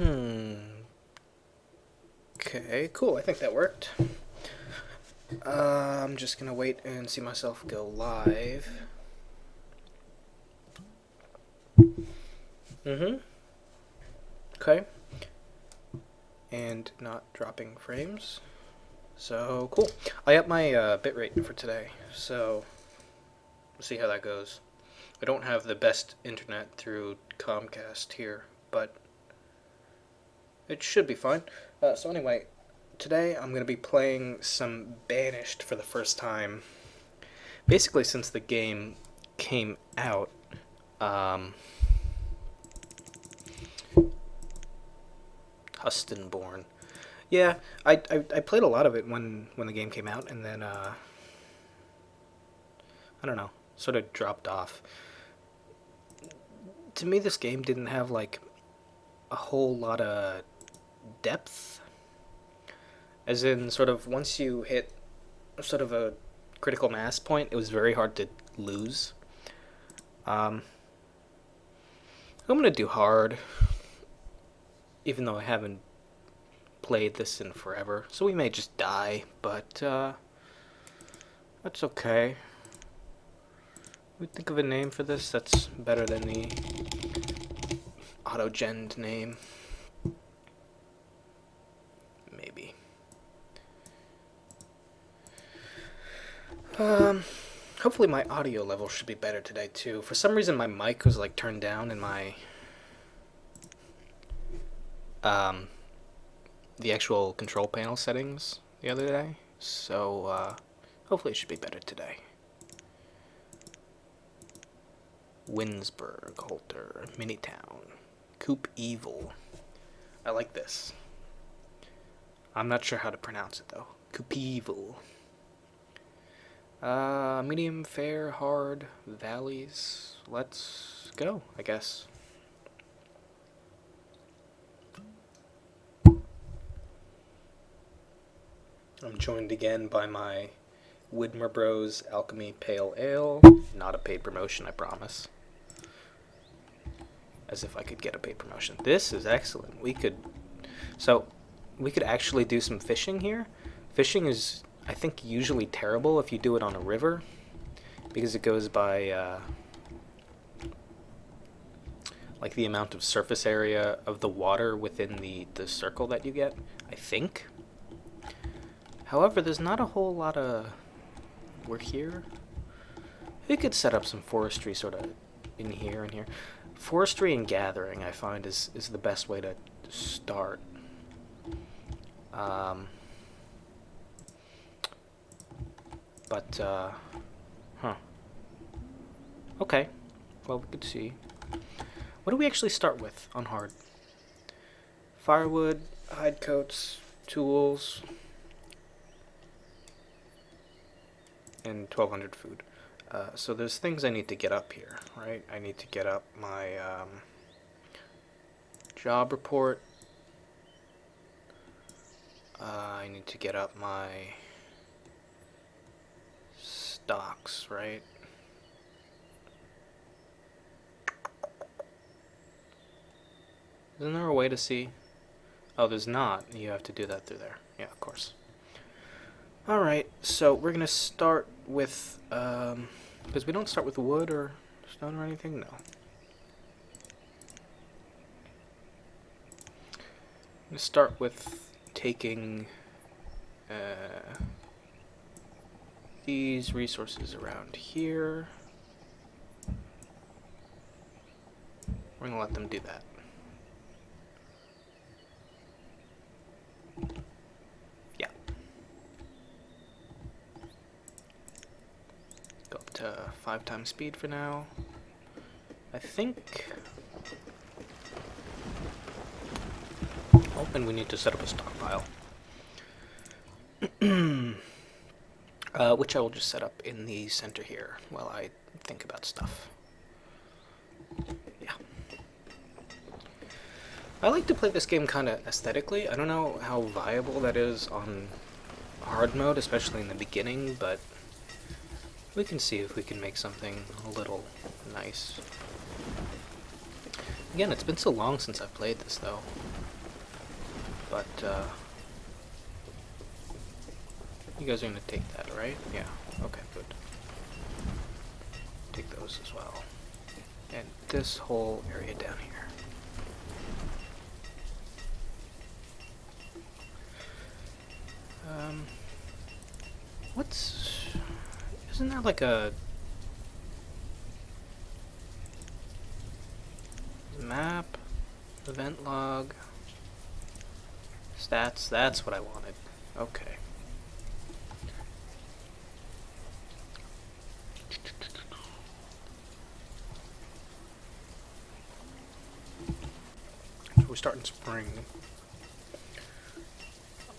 Hmm. Okay, cool. I think that worked. I'm just gonna wait and see myself go live. Mm-hmm. Okay. And not dropping frames. So, cool. I upped my bitrate for today, so we'll see how that goes. I don't have the best internet through Comcast here, but it should be fine. So anyway, today I'm going to be playing some Banished for the first time. Basically since the game came out. Hustenborn. Yeah, I played a lot of it when the game came out, and then, I don't know, sort of dropped off. To me, this game didn't have, like, a whole lot of depth. As in, sort of, once you hit sort of a critical mass point, it was very hard to lose. I'm gonna do hard, even though I haven't played this in forever, so we may just die, but, that's okay. We think of a name for this that's better than the auto-gened name. Maybe. Hopefully my audio level should be better today too. For some reason my mic was like turned down in my the actual control panel settings the other day. So hopefully it should be better today. Winsburg, Holter, Minitown, Coop Evil. I like this. I'm not sure how to pronounce it though. Coop Evil. Medium, fair, hard, valleys. Let's go, I guess. I'm joined again by my Widmer Bros Alchemy Pale Ale. Not a paid promotion, I promise. As if I could get a paid promotion. This is excellent. We could actually do some fishing here. Fishing is, I think, usually terrible if you do it on a river, because it goes by like the amount of surface area of the water within the circle that you get, I think. However, there's not a whole lot of... We're here. We could set up some forestry sort of in here and here. Forestry and gathering, I find, is the best way to start. Huh. Okay. Well, we could see. What do we actually start with on hard? Firewood, hide coats, tools, and 1,200 food. So there's things I need to get up here, right? I need to get up my job report. I need to get up my stocks, right? Isn't there a way to see? Oh, there's not. You have to do that through there. Yeah, of course. Alright, so we're gonna start with, because we don't start with wood or stone or anything? No. I'm gonna start with taking these resources around here. We're gonna let them do that. Yeah. Go up to 5 times speed for now. I think... Oh, and we need to set up a stockpile. Which I will just set up in the center here while I think about stuff. Yeah. I like to play this game kind of aesthetically. I don't know how viable that is on hard mode, especially in the beginning, but we can see if we can make something a little nice. Again, it's been so long since I've played this, though. but you guys are gonna take that, right? Yeah. Okay, good. Take those as well. And this whole area down here. Isn't there like a map, event log, stats? That's what I wanted. Okay. So we're starting spring.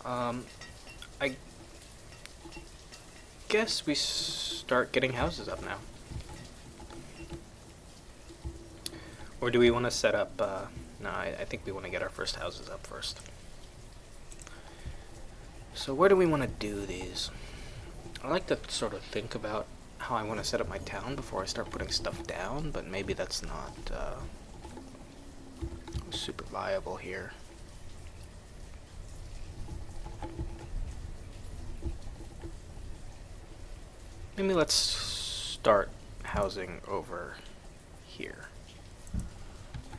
I guess we start getting houses up now. Or do we want to set up, no, I think we want to get our first houses up first. So where do we want to do these? I like to sort of think about how I want to set up my town before I start putting stuff down, but maybe that's not super viable here. Maybe let's start housing over here.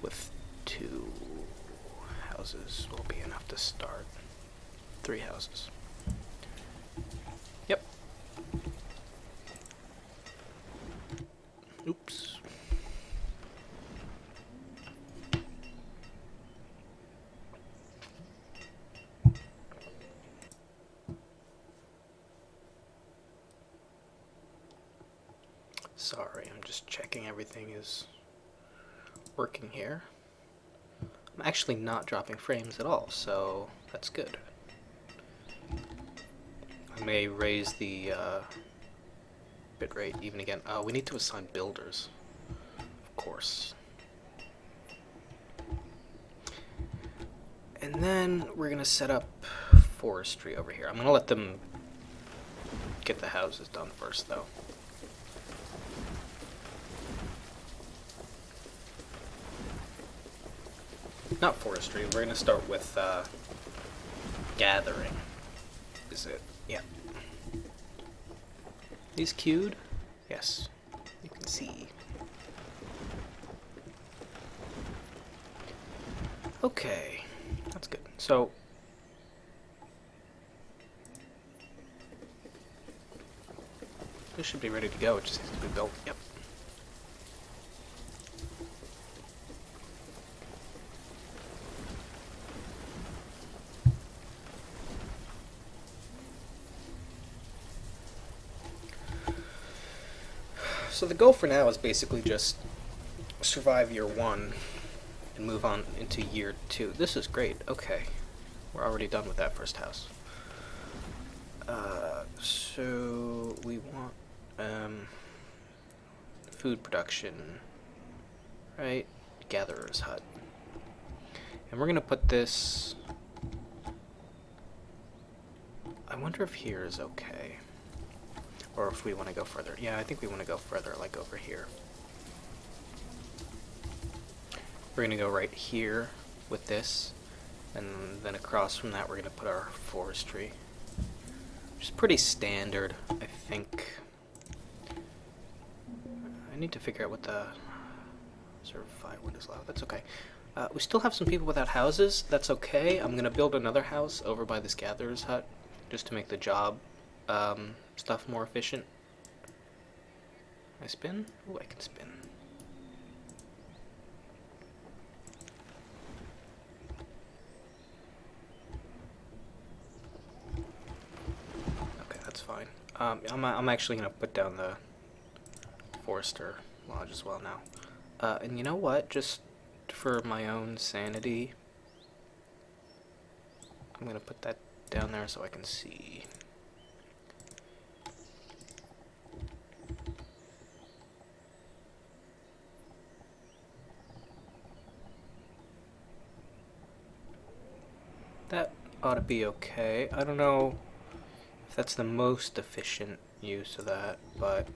With 2 houses will be enough to start. 3 houses. Yep. Oops. Sorry, I'm just checking everything is working here. I'm actually not dropping frames at all, so that's good. I may raise the bitrate even again. We need to assign builders, of course. And then we're gonna set up forestry over here. I'm gonna let them get the houses done first, though. Not forestry, we're gonna start with gathering. Is it? Yeah. These queued? Yes. You can see. Okay. That's good. So this should be ready to go. It just needs to be built. Yep. So the goal for now is basically just survive year 1 and move on into year 2. This is great. Okay. We're already done with that first house. So we want food production, right? Gatherer's hut. And we're gonna put this, I wonder if here is okay. Or if we want to go further. Yeah, I think we want to go further, like over here. We're going to go right here with this, and then across from that we're going to put our forestry. Which is pretty standard, I think. I need to figure out what the certified windows allow. That's okay. We still have some people without houses. That's okay. I'm going to build another house over by this gatherer's hut, just to make the job stuff more efficient. Can I spin? Ooh, I can spin. Okay, that's fine. I'm actually gonna put down the Forester Lodge as well now. And you know what? Just for my own sanity, I'm gonna put that down there so I can see. That ought to be okay. I don't know if that's the most efficient use of that, but it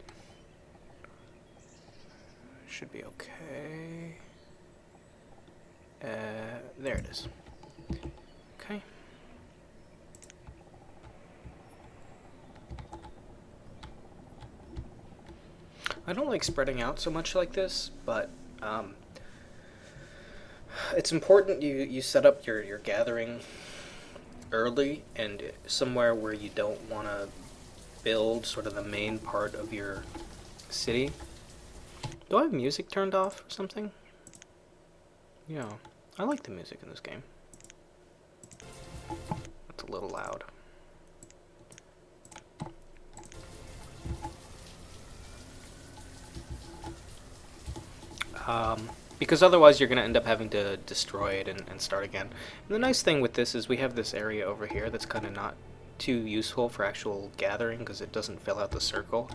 should be okay. There it is. Okay. I don't like spreading out so much like this, but it's important you set up your gathering early and somewhere where you don't want to build sort of the main part of your city. Do I have music turned off or something? Yeah, I like the music in this game. It's a little loud. Because otherwise you're going to end up having to destroy it and start again. And the nice thing with this is we have this area over here that's kind of not too useful for actual gathering because it doesn't fill out the circle.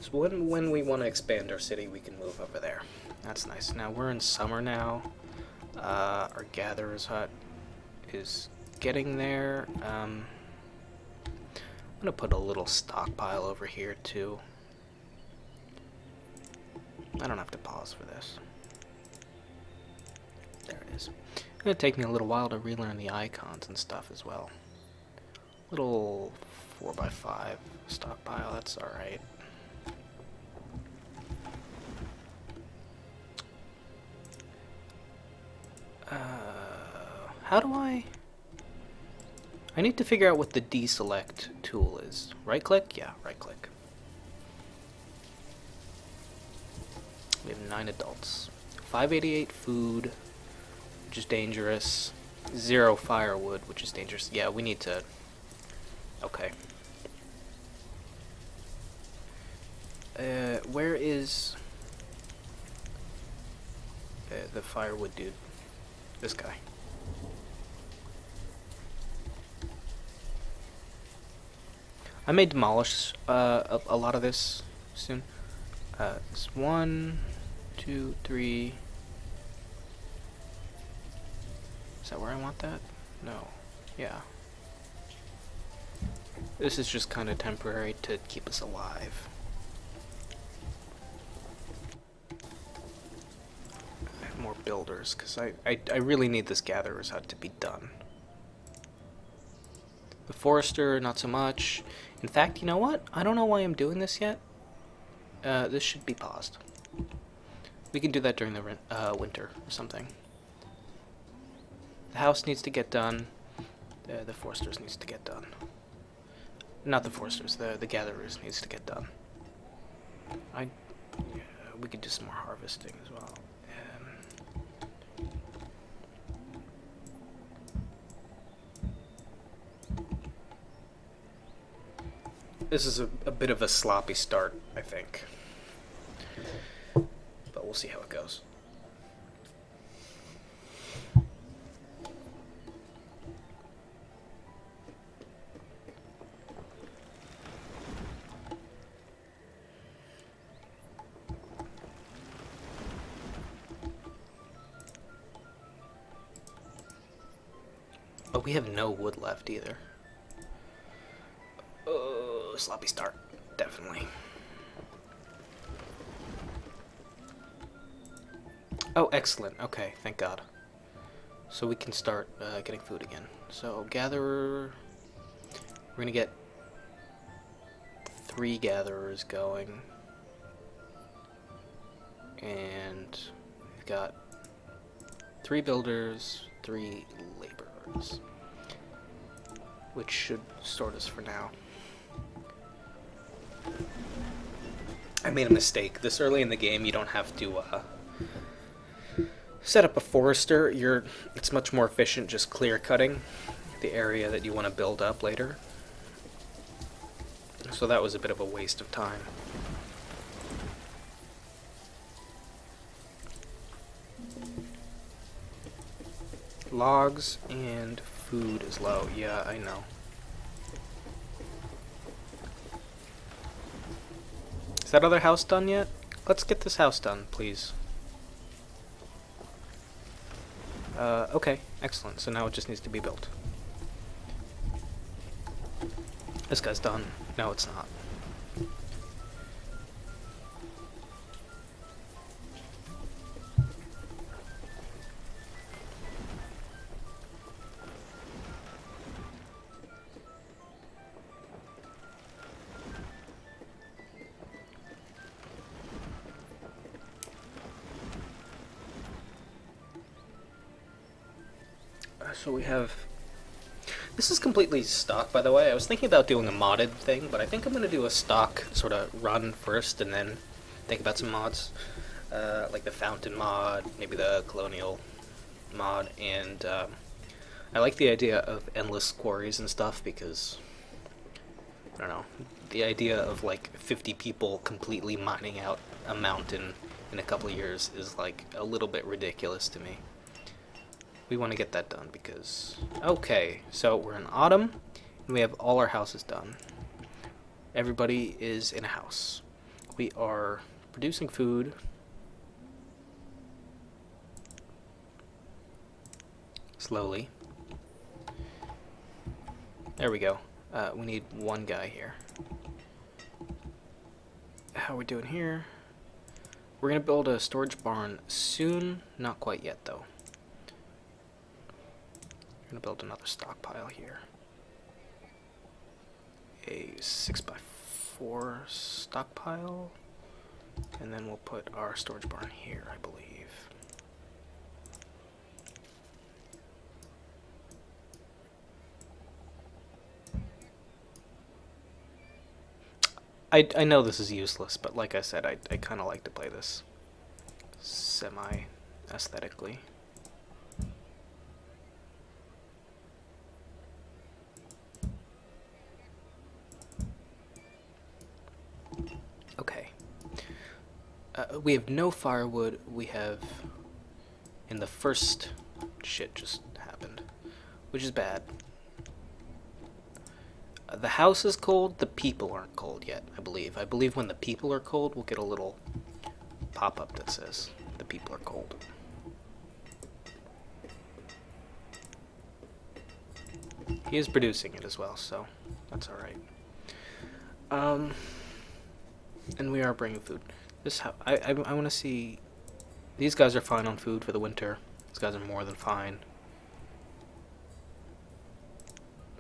So when we want to expand our city, we can move over there. That's nice. Now we're in summer now. Our gatherer's hut is getting there. I'm going to put a little stockpile over here too. I don't have to pause for this. There it is. It's going to take me a little while to relearn the icons and stuff as well. Little 4x5 stockpile, that's alright. How do I need to figure out what the deselect tool is. Right click? Yeah, right click. We have 9 adults. 588 food, which is dangerous. 0 firewood, which is dangerous. Yeah, we need to... Okay. Where is... the firewood dude? This guy. I may demolish a lot of this soon. It's 1, 2, 3... Is that where I want that? No. Yeah. This is just kind of temporary to keep us alive. I have more builders, because I really need this gatherer's hut to be done. The forester, not so much. In fact, you know what? I don't know why I'm doing this yet. This should be paused. We can do that during the winter or something. The house needs to get done. The foresters needs to get done. Not the foresters, the gatherers needs to get done. We could do some more harvesting as well. This is a bit of a sloppy start, I think. But we'll see how it goes. Oh, we have no wood left either. Oh, sloppy start, definitely. Oh, excellent. Okay, thank God. So we can start getting food again. So, gatherer... We're gonna get 3 gatherers going. And we've got 3 builders, 3 laborers. Which should sort us for now. I made a mistake. This early in the game, you don't have to set up a forester. It's much more efficient just clear cutting the area that you want to build up later. So that was a bit of a waste of time. Logs and food is low. Yeah, I know. Is that other house done yet? Let's get this house done, please. Okay, excellent. So now it just needs to be built. This guy's done. No, it's not. So we have... This is completely stock, by the way. I was thinking about doing a modded thing, but I think I'm going to do a stock sort of run first and then think about some mods. Like the fountain mod, maybe the colonial mod, and I like the idea of endless quarries and stuff because, I don't know, the idea of like 50 people completely mining out a mountain in a couple of years is like a little bit ridiculous to me. We want to get that done because... Okay, so we're in autumn, and we have all our houses done. Everybody is in a house. We are producing food. Slowly. There we go. We need one guy here. How are we doing here? We're going to build a storage barn soon. Not quite yet, though. We're going to build another stockpile here. A 6x4 stockpile. And then we'll put our storage barn here, I believe. I know this is useless, but like I said, I kind of like to play this semi-aesthetically. Okay. We have no firewood. We have... In the first... Shit just happened. Which is bad. The house is cold, the people aren't cold yet, I believe. I believe when the people are cold, we'll get a little pop-up that says the people are cold. He is producing it as well, so that's alright. And we are bringing food. This I want to see... These guys are fine on food for the winter. These guys are more than fine.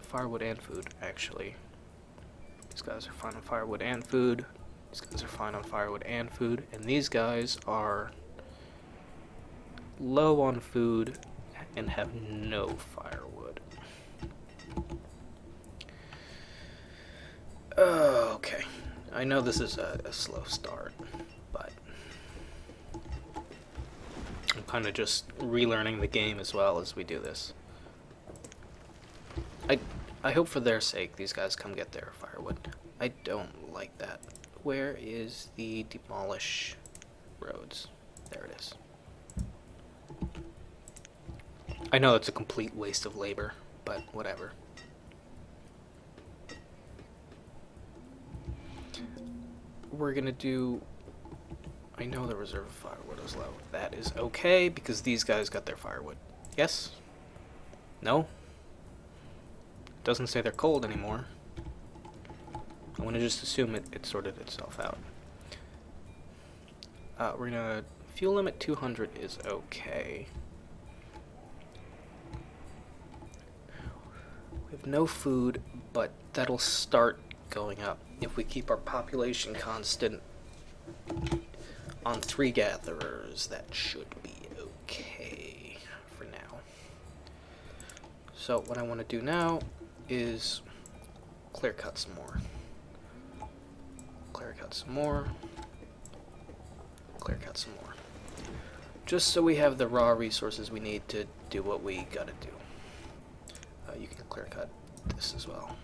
Firewood and food, actually. These guys are fine on firewood and food. These guys are fine on firewood and food. And these guys are low on food and have no firewood. Okay. I know this is a slow start, but I'm kind of just relearning the game as well as we do this. I hope for their sake these guys come get their firewood. I don't like that. Where is the demolish roads? There it is. I know it's a complete waste of labor, but whatever. We're gonna do... I know the reserve of firewood is low. That is okay, because these guys got their firewood. Yes? No? Doesn't say they're cold anymore. I want to just assume it sorted itself out. We're gonna... Fuel limit 200 is okay. We have no food, but that'll start going up. If we keep our population constant on 3 gatherers, that should be okay for now. So what I want to do now is clear cut some more. Clear cut some more. Clear cut some more. Just so we have the raw resources we need to do what we gotta do. You can clear cut this as well.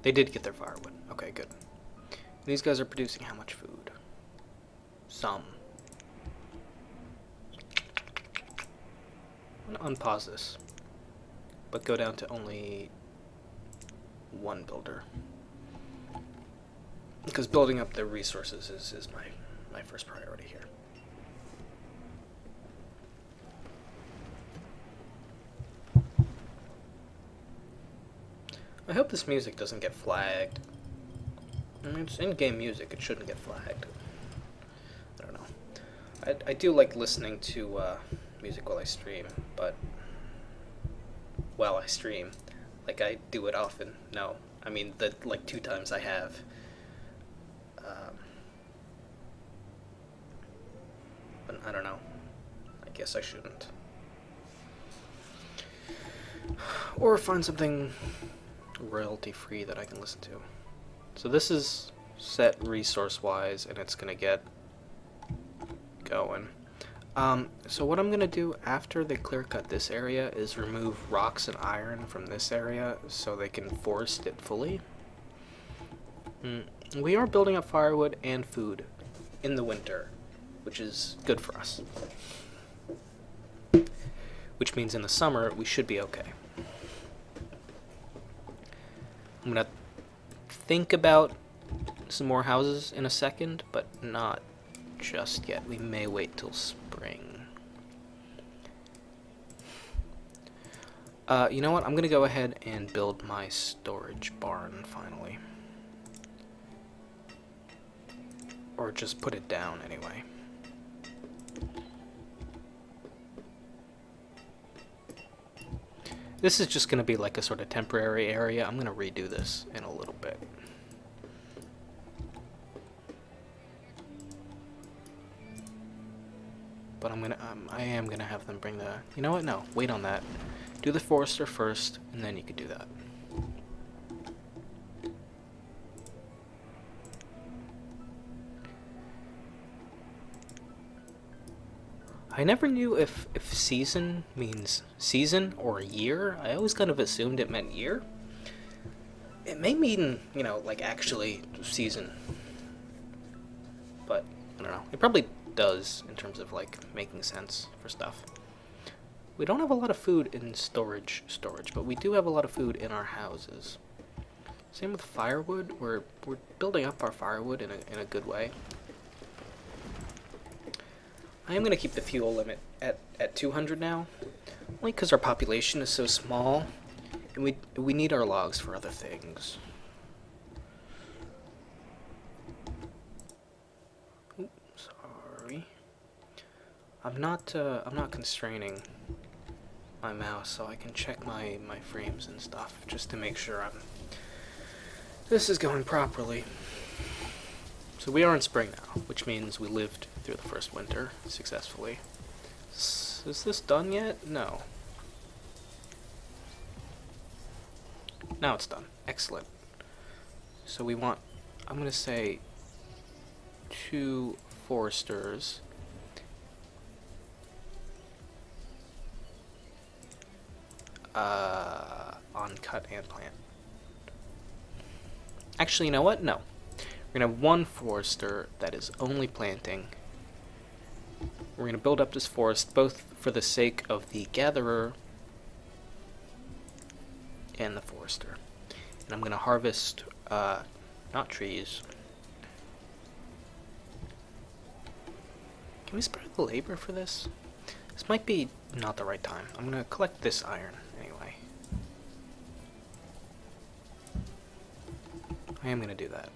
They did get their firewood. Okay, good. These guys are producing how much food? Some. I'm gonna unpause this, but go down to only 1 builder. Because building up the resources is my first priority here. I hope this music doesn't get flagged. I mean, it's in-game music, it shouldn't get flagged. I don't know. I do like listening to music while I stream, but while I stream, like I do it often. No, I mean the like 2 times I have. But I don't know. I guess I shouldn't. Or find something royalty free that I can listen to. So this is set resource wise, and it's gonna get going. So what I'm gonna do after they clear cut this area is remove rocks and iron from this area so they can forest it fully. We are building up firewood and food in the winter, which is good for us. Which means in the summer we should be okay. I'm gonna think about some more houses in a second, but not just yet. We may wait till spring. You know what? I'm gonna go ahead and build my storage barn finally. Or just put it down anyway. This is just gonna be like a sort of temporary area. I'm gonna redo this in a little bit. But I am gonna have them bring the, you know what, no, wait on that. Do the forester first, and then you could do that. I never knew if season means season or year. I always kind of assumed it meant year. It may mean, you know, like actually season. But, I don't know. It probably does in terms of like making sense for stuff. We don't have a lot of food in storage, but we do have a lot of food in our houses. Same with firewood. We're building up our firewood in a good way. I am going to keep the fuel limit at 200 now, only because our population is so small, and we need our logs for other things. Oops, sorry. I'm not constraining my mouse, so I can check my frames and stuff just to make sure this is going properly. So we are in spring now, which means we lived through the first winter successfully. Is this done yet? No. Now it's done. Excellent. So we want, I'm going to say 2 foresters. On cut and plant. Actually, you know what? No. We're going to have 1 forester that is only planting. We're going to build up this forest both for the sake of the gatherer and the forester. And I'm going to harvest, not trees. Can we spare the labor for this? This might be not the right time. I'm going to collect this iron anyway. I am going to do that.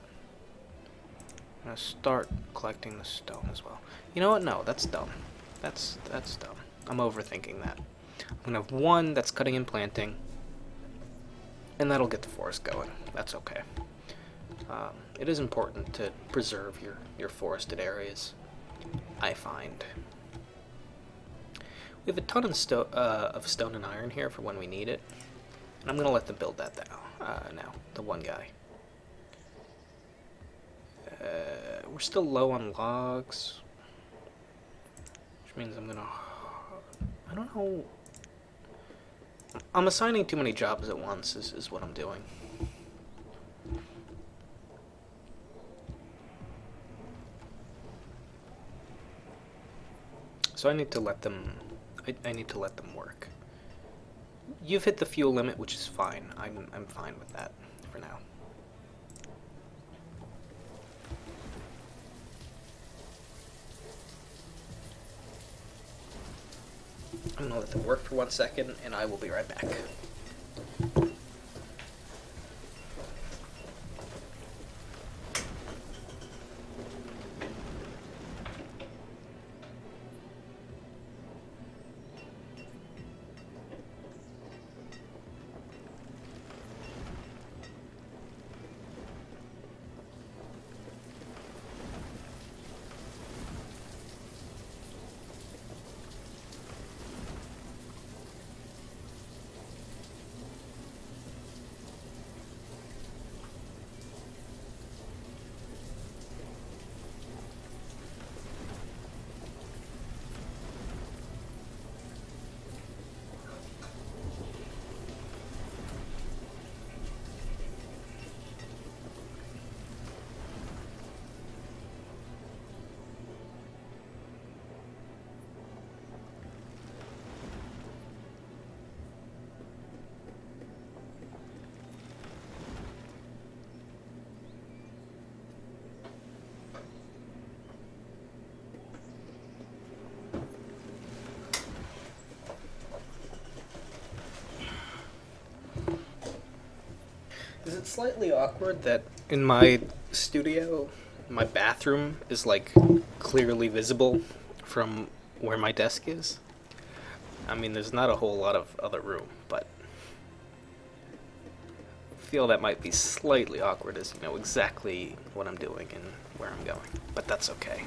I'm going to start collecting the stone as well. You know what? No, that's dumb. That's dumb. I'm overthinking that. I'm going to have 1 that's cutting and planting, and that'll get the forest going. That's okay. It is important to preserve your forested areas, I find. We have a ton of stone and iron here for when we need it, and I'm going to let them build that now, the 1 guy. We're still low on logs, which means I'm gonna, I don't know, I'm assigning too many jobs at once is what I'm doing. So I need to let them, I need to let them work. You've hit the fuel limit, which is fine. I'm fine with that for now. I'm gonna let them work for 1 second, and I will be right back. Is it slightly awkward that in my studio, my bathroom is like clearly visible from where my desk is? I mean, there's not a whole lot of other room, but I feel that might be slightly awkward as you know exactly what I'm doing and where I'm going, but that's okay.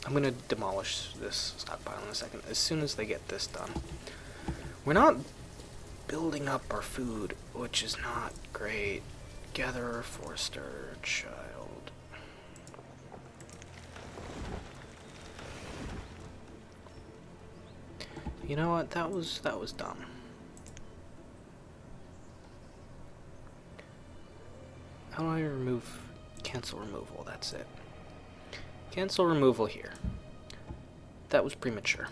I'm gonna demolish this stockpile in a second, as soon as they get this done. We're not building up our food, which is not great. Gatherer, forester, child. You know what? That was dumb. How do I remove? Cancel removal. That's it. Cancel removal here. That was premature.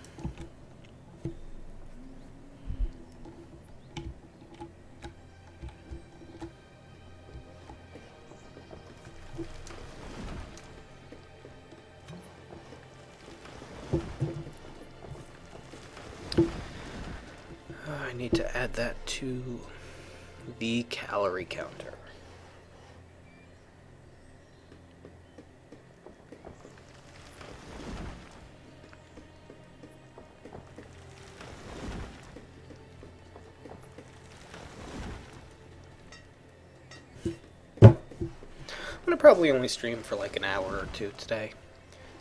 I need to add that to the calorie counter. I'm gonna probably only stream for like an hour or two today,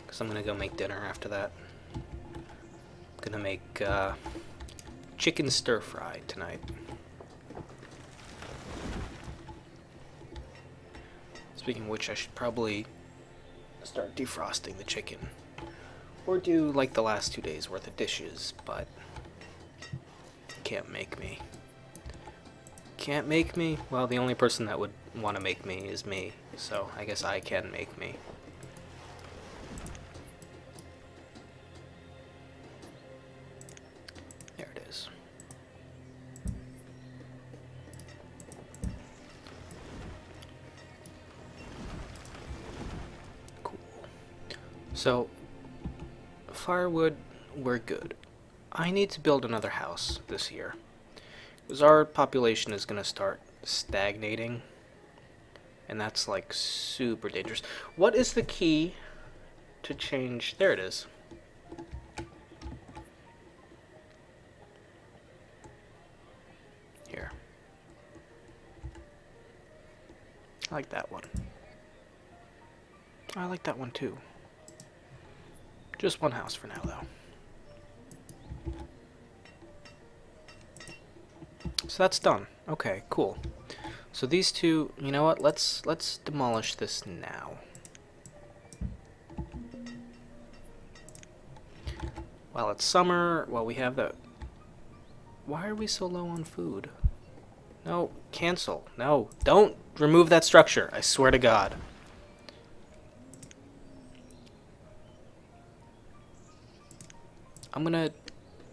because I'm gonna go make dinner after that. I'm gonna make chicken stir fry tonight. Speaking of which, I should probably start defrosting the chicken, or do like the last 2 days worth of dishes, but can't make me. Can't make me? Well, the only person that would want to make me is me, so I guess I can make me. There it is. Cool. So, firewood, we're good. I need to build another house this year, because our population is going to start stagnating, and that's like super dangerous. What is the key to change? There it is. Here. I like that one. I like that one too. Just one house for now, though. So that's done. Okay, cool. So these two, you know what? Let's demolish this now. While it's summer, while we have the... Why are we so low on food? No, cancel. No, don't remove that structure. I swear to God. I'm gonna...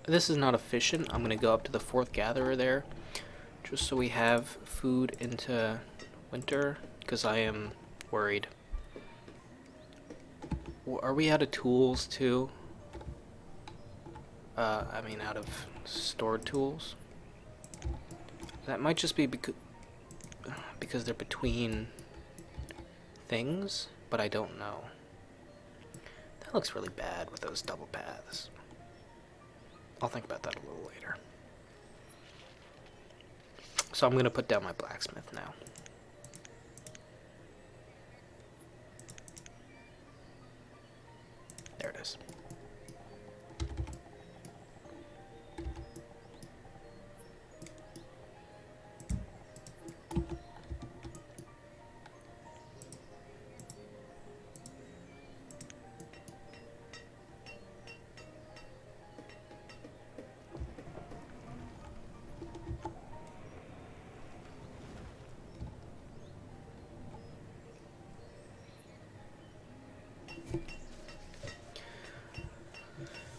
This is not efficient. I'm gonna go up to the 4th gatherer there, just so we have food into winter, because I am worried. Are we out of tools too? I mean out of stored tools? That might just be because they're between things, but I don't know. That looks really bad with those double paths. I'll think about that a little later. So I'm going to put down my blacksmith now. There it is.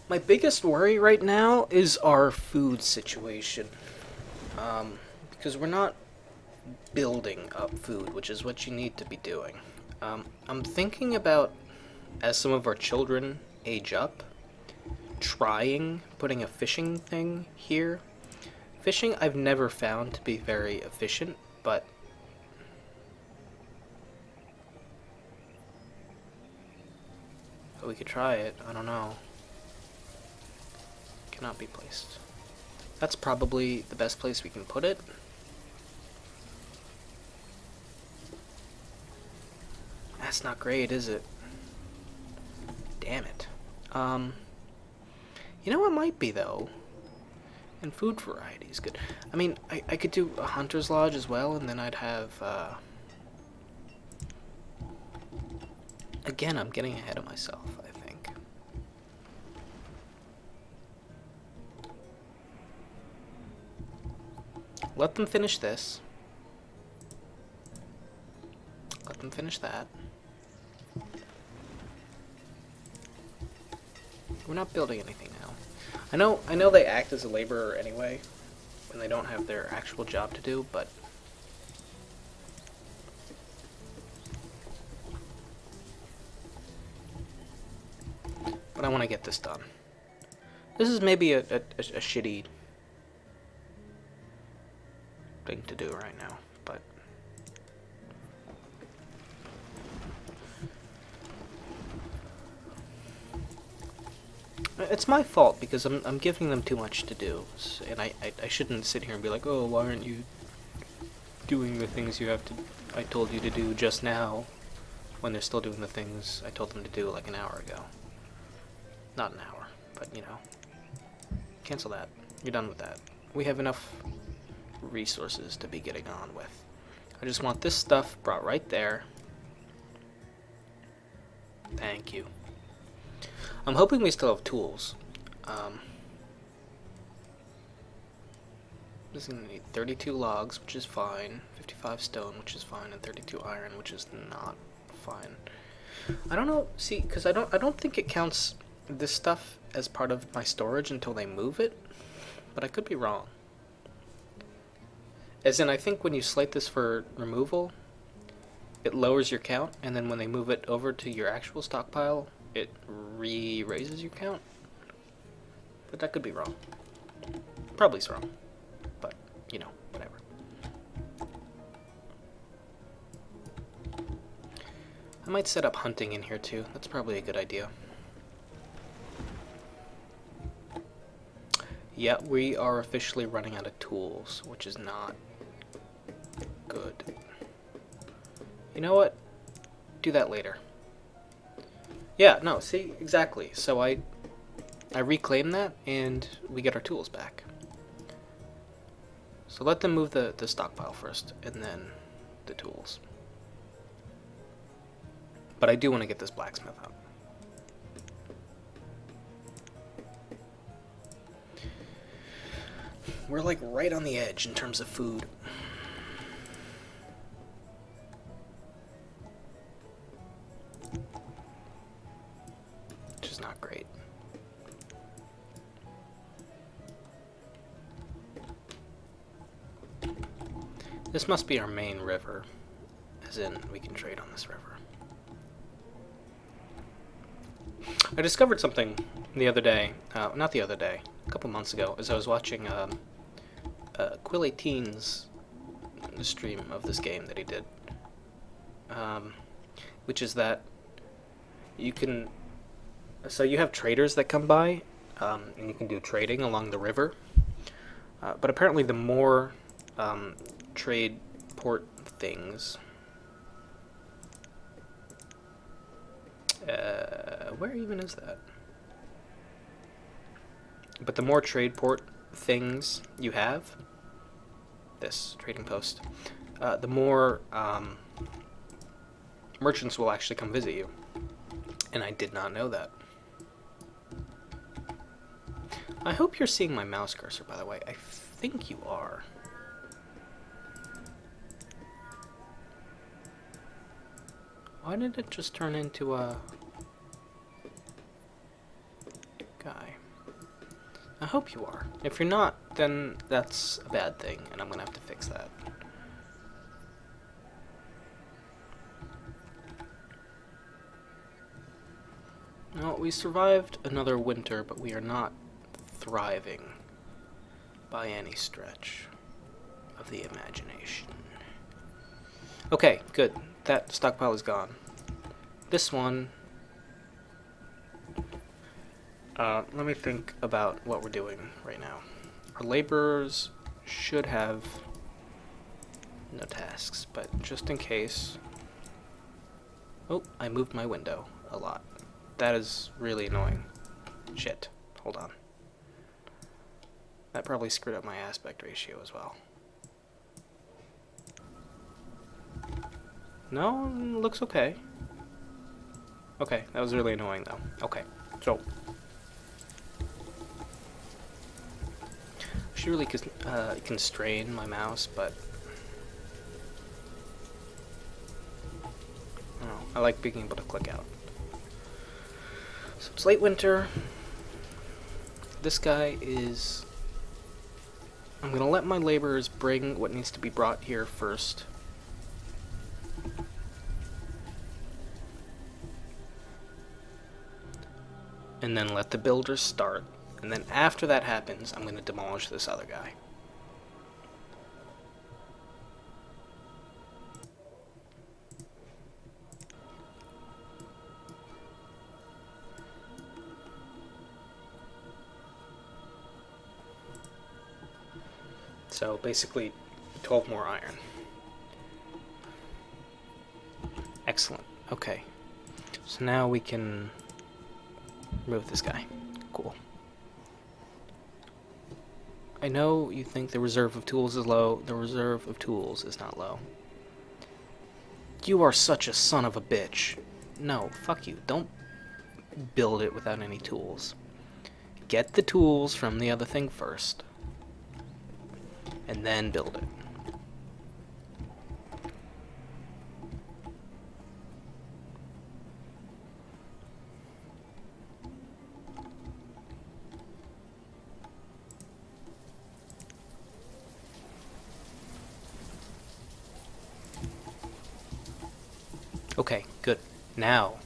My biggest worry right now is our food situation. Because we're not building up food, which is what you need to be doing. I'm thinking about, as some of our children age up, trying putting a fishing thing here. Fishing I've never found to be very efficient, but we could try it. I don't know. Cannot be placed. That's probably the best place we can put it. That's not great, is it? Damn it. You know what might be, though? And food variety is good. I mean, I could do a hunter's lodge as well, and then I'd have, Again, I'm getting ahead of myself, I think. Let them finish this. Let them finish that. We're not building anything now. I know they act as a laborer anyway, when they don't have their actual job to do, but I want to get this done. This is maybe a shitty thing to do right now, but it's my fault because I'm giving them too much to do, and I shouldn't sit here and be like, oh, why aren't you doing the things I told you to do just now, when they're still doing the things I told them to do like an hour ago. Not an hour, but you know. Cancel that. You're done with that. We have enough resources to be getting on with. I just want this stuff brought right there. Thank you. I'm hoping we still have tools. This is going to need 32 logs, which is fine, 55 stone, which is fine, and 32 iron, which is not fine. I don't know, see, because I don't think it counts this stuff as part of my storage until they move it, but I could be wrong. As in, I think when you slate this for removal, it lowers your count, and then when they move it over to your actual stockpile, it raises your count. But that could be wrong. Probably it's wrong. But, you know, whatever. I might set up hunting in here too. That's probably a good idea. Yeah, we are officially running out of tools, which is not good. You know what? Do that later. Yeah, no, see, exactly. So I reclaim that, and we get our tools back. So let them move the stockpile first, and then the tools. But I do want to get this blacksmith up. We're like right on the edge in terms of food. Which is not great. This must be our main river, as in we can trade on this river. I discovered something the other day, not the other day, a couple months ago, as I was watching Quill18's stream of this game that he did, which is that you can, so you have traders that come by, and you can do trading along the river, but apparently the more trade port things, where even is that? But the more trade port things you have, this trading post, the more merchants will actually come visit you. And I did not know that. I hope you're seeing my mouse cursor, by the way. I think you are. Why did it just turn into a guy? I hope you are. If you're not, then that's a bad thing, and I'm gonna have to fix that. Well, we survived another winter, but we are not thriving. by any stretch of the imagination. Okay, good. That stockpile is gone. This one... let me think about what we're doing right now. Our laborers should have no tasks, but just in case... Oh, I moved my window a lot. That is really annoying. Shit. Hold on. That probably screwed up my aspect ratio as well. No, looks okay. Okay, that was really annoying though. Okay, so... I should really constrain my mouse, but... I don't know, I like being able to click out. So it's late winter. This guy is... I'm gonna let my laborers bring what needs to be brought here first. And then let the builders start. And then after that happens, I'm gonna demolish this other guy. So basically, 12 more iron. Excellent. Okay. So now we can remove this guy. Cool. I know you think the reserve of tools is low. The reserve of tools is not low. You are such a son of a bitch. No, fuck you. Don't build it without any tools. Get the tools from the other thing first. And then build it. Okay, good. Now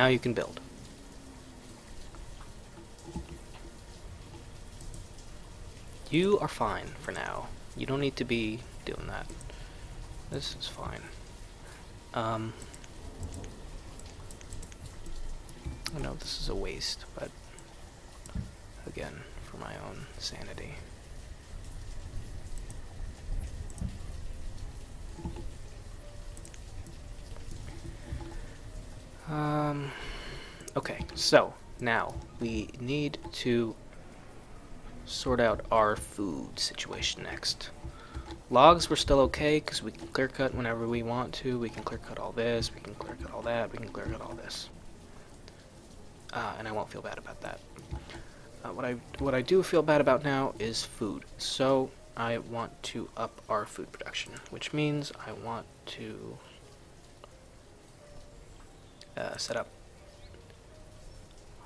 you can build. You are fine for now. You don't need to be doing that. This is fine. I know this is a waste, but again, for my own sanity. Okay, so now we need to sort out our food situation next. Logs were still okay because we can clear cut whenever we want to. We can clear cut all this, we can clear cut all that, we can clear cut all this. And I won't feel bad about that. What I do feel bad about now is food. So I want to up our food production, which means I want to set up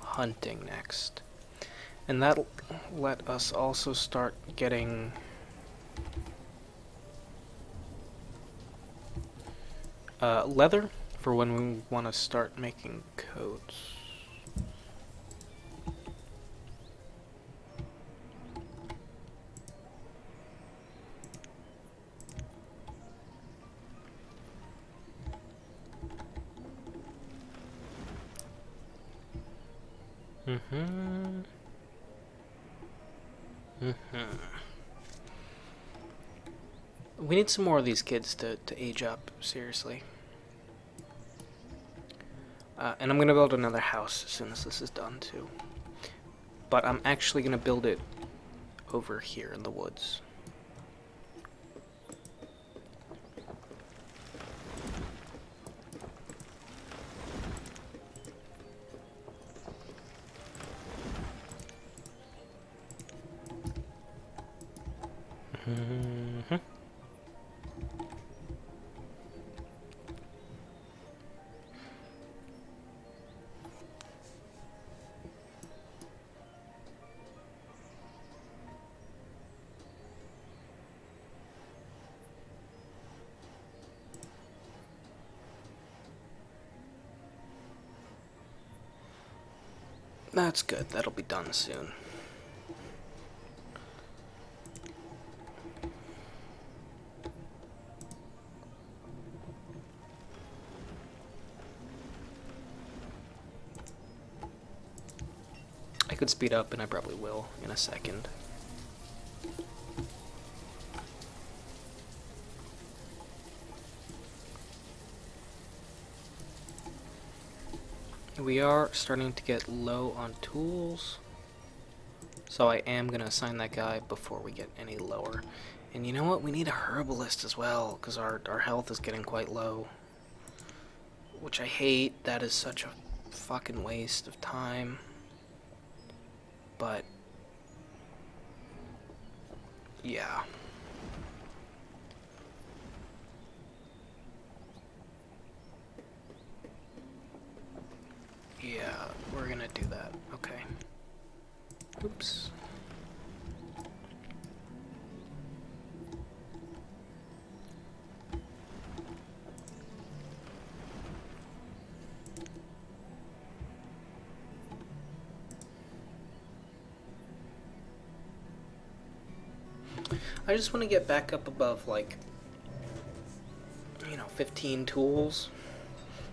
hunting next. And that'll let us also start getting leather for when we want to start making coats. We need some more of these kids to age up, seriously. And I'm going to build another house as soon as this is done, too. But I'm actually going to build it over here in the woods. That's good. That'll be done soon. could speed up, and I probably will in a second. We are starting to get low on tools, so I am going to assign that guy before we get any lower. And you know what? We need a herbalist as well, because our health is getting quite low. Which I hate. That is such a fucking waste of time. But yeah. Yeah, we're gonna do that. Okay. Oops. I just want to get back up above, like, 15 tools,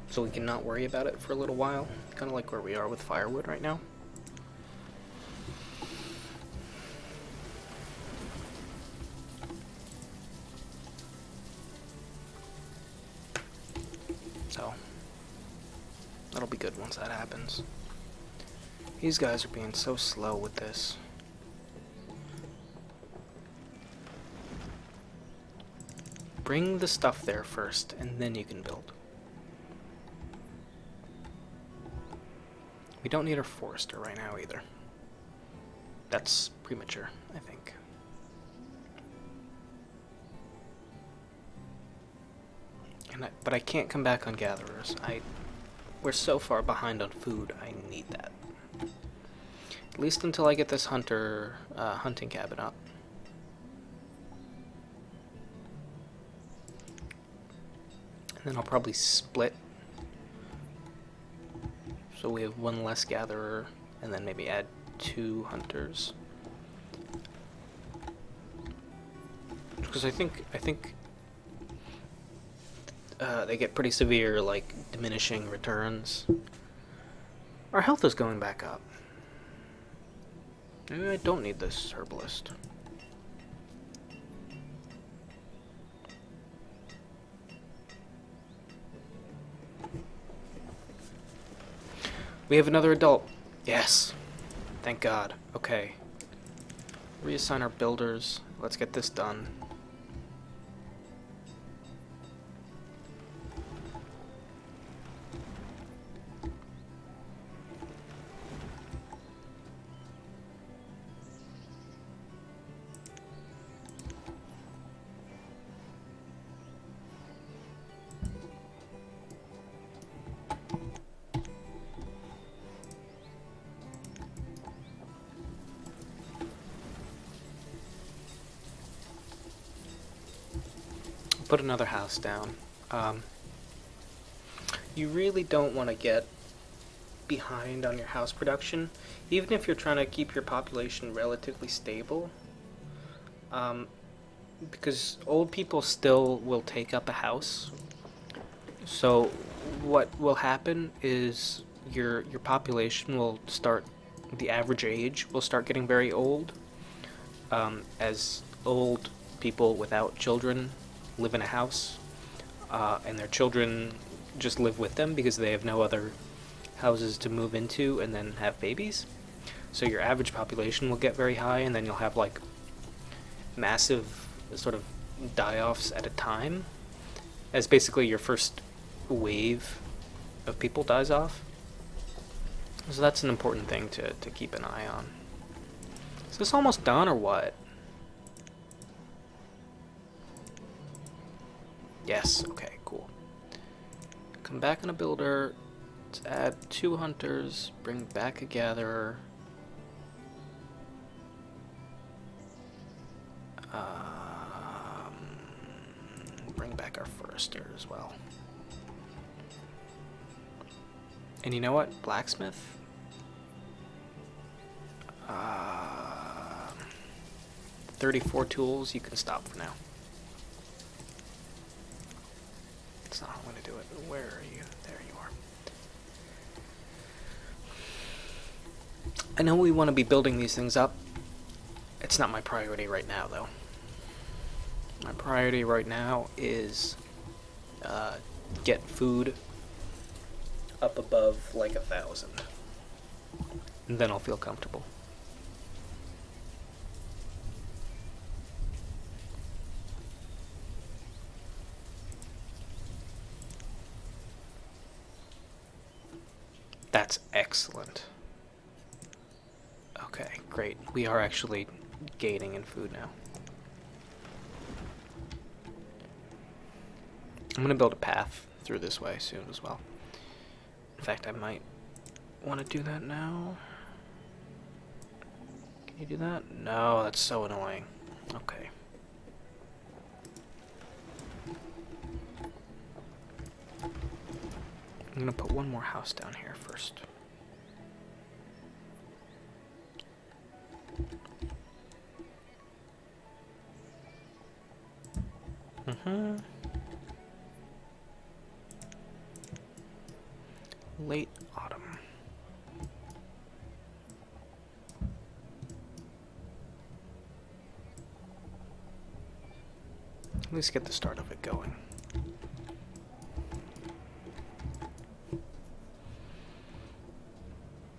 so we can not worry about it for a little while. Kind of like where we are with firewood right now. So, that'll be good once that happens. These guys are being so slow with this. Bring the stuff there first, and then you can build. We don't need our forester right now either. That's premature, I think. But I can't come back on gatherers. We're so far behind on food, I need that. At least until I get this hunting cabin up. And then I'll probably split. So we have one less gatherer, and then maybe add 2 hunters. Because I think they get pretty severe, like, diminishing returns. Our health is going back up. Maybe I don't need this herbalist. We have another adult. Yes. Thank God. Okay. Reassign our builders. Let's get this done. Put another house down. You really don't want to get behind on your house production, even if you're trying to keep your population relatively stable. Because old people still will take up a house. So what will happen is your population will start, the average age will start getting very old, as old people without children live in a house, and their children just live with them because they have no other houses to move into and then have babies. So your average population will get very high, and then you'll have like massive sort of die-offs at a time, as basically your first wave of people dies off. So that's an important thing to keep an eye on. Is this almost done or what? Yes, okay, cool. Come back on a builder. Let's add 2 hunters. Bring back a gatherer. Bring back our forester as well. And you know what? Blacksmith? 34 tools. You can stop for now. That's not how I'm going to do it. Where are you? There you I know we want to be building these things up. It's not my priority right now, though. My priority right now is get food up above like 1,000. And then I'll feel comfortable. That's excellent. Okay, great. We are actually gaining in food now. I'm gonna build a path through this way soon as well. In fact, I might want to do that now. Can you do that? No, that's so annoying. Okay. I'm gonna put one more house down here first. Late autumn. At least get the start of it going.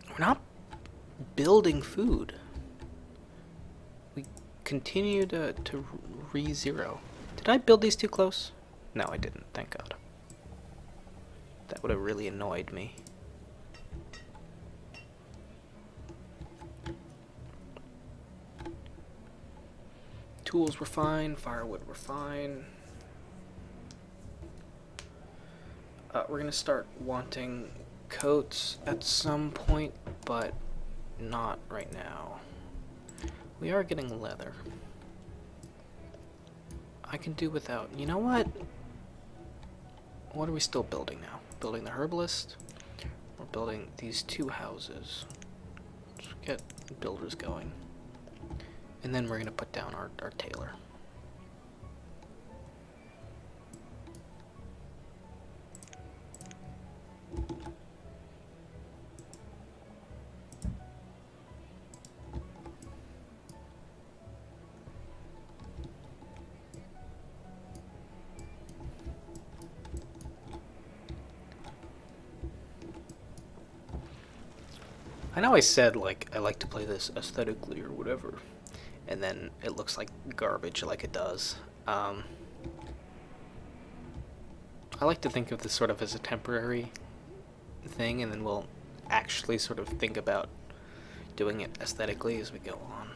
We're not building food. We continue to re-zero. Did I build these too close? No, I didn't, thank God. That would have really annoyed me. Tools were fine, firewood were fine. We're gonna start wanting coats at some point, but not right now. We are getting leather. I can do without. You know what? What are we still building now? Building the herbalist? We're building these 2 houses. Let's get builders going. And then we're gonna put down our tailor. I know I said, like, I like to play this aesthetically or whatever, and then it looks like garbage like it does. I like to think of this sort of as a temporary thing, and then we'll actually sort of think about doing it aesthetically as we go on.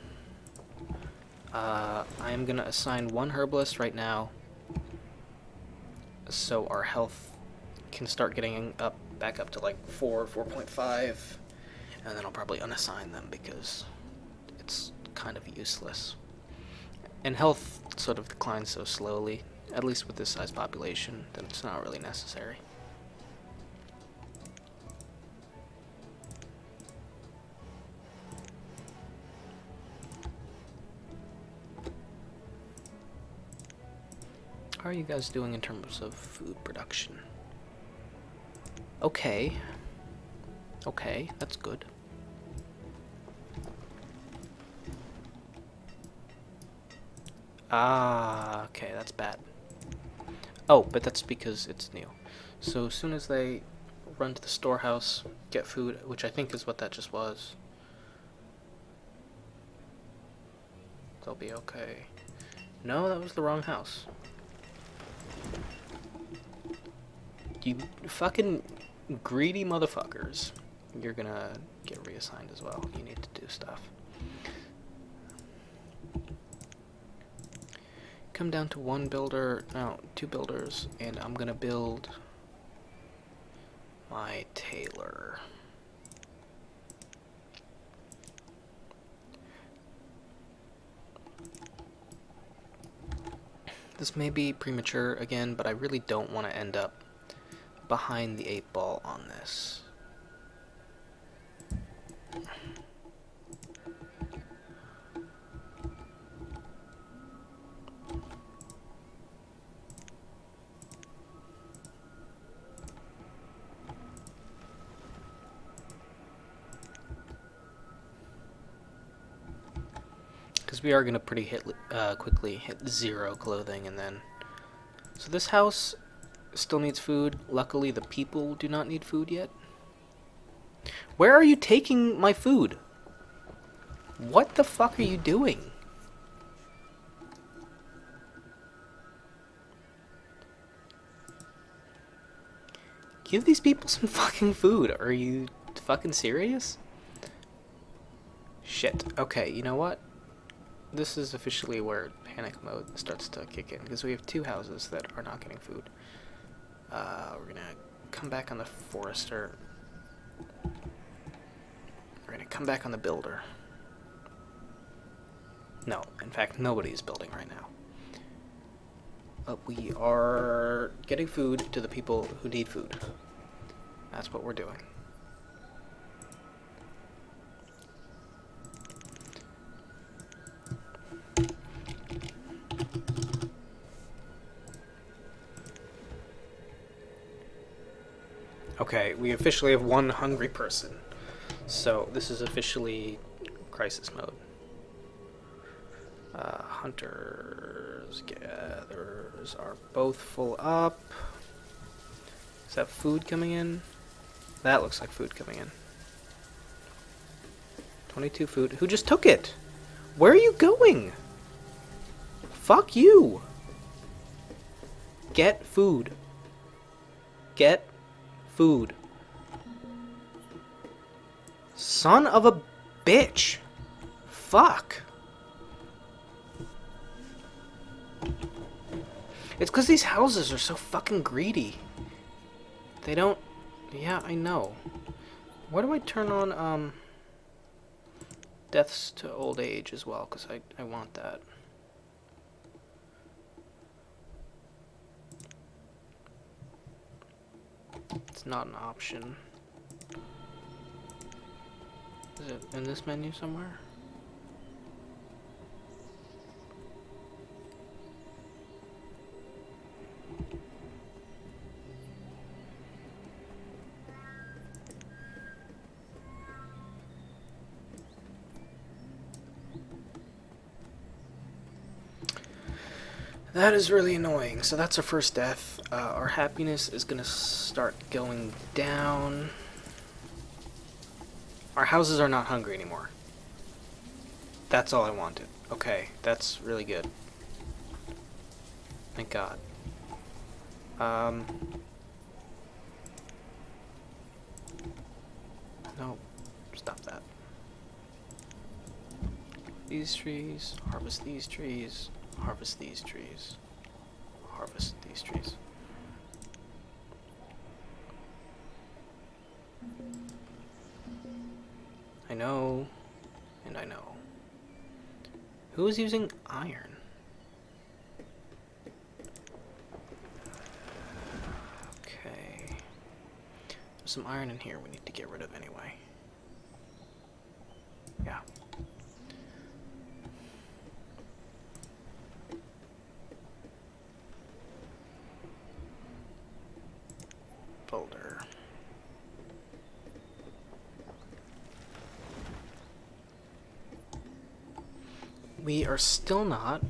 I am going to assign 1 herbalist right now, so our health can start getting back up to like 4.5. And then I'll probably unassign them because it's kind of useless. And health sort of declines so slowly, at least with this size population, that it's not really necessary. How are you guys doing in terms of food production? Okay. Okay, that's good. Ah, okay, that's bad. Oh, but that's because it's new. So as soon as they run to the storehouse, get food, which I think is what that just was, they'll be okay. No, that was the wrong house. You fucking greedy motherfuckers. You're gonna get reassigned as well. You need to do stuff. Come down to 1 builder, no, 2 builders, and I'm gonna build my tailor. This may be premature again, but I really don't want to end up behind the 8 ball on this. because we are gonna quickly hit 0 clothing, and then. So this house still needs food. Luckily, the people do not need food yet. Where are you taking my food? What the fuck are you doing? Give these people some fucking food. Are you fucking serious? Shit. Okay, you know what? This is officially where panic mode starts to kick in, because we have 2 houses that are not getting food. We're gonna come back on the forester. We're gonna come back on the builder. No, in fact, nobody's building right now. But we are getting food to the people who need food. That's what we're doing. Okay, we officially have 1 hungry person. So this is officially crisis mode. Hunters, gatherers are both full up. Is that food coming in? That looks like food coming in. 22 food. Who just took it? Where are you going? Fuck you. Get food. Get food. Son of a bitch. Fuck. It's because these houses are so fucking greedy. They don't... Yeah, I know. Why do I turn on, deaths to old age as well? Because I want that. It's not an option. Is it in this menu somewhere? That is really annoying. So that's our first death. Our happiness is gonna start going down. Our houses are not hungry anymore. That's all I wanted. Okay, that's really good. Thank God. No, stop that. These trees, harvest these trees. Harvest these trees. Harvest these trees. I know, and I know. Who is using iron? Okay. There's some iron in here we need to get rid of anyway. Yeah. Folder. We are still not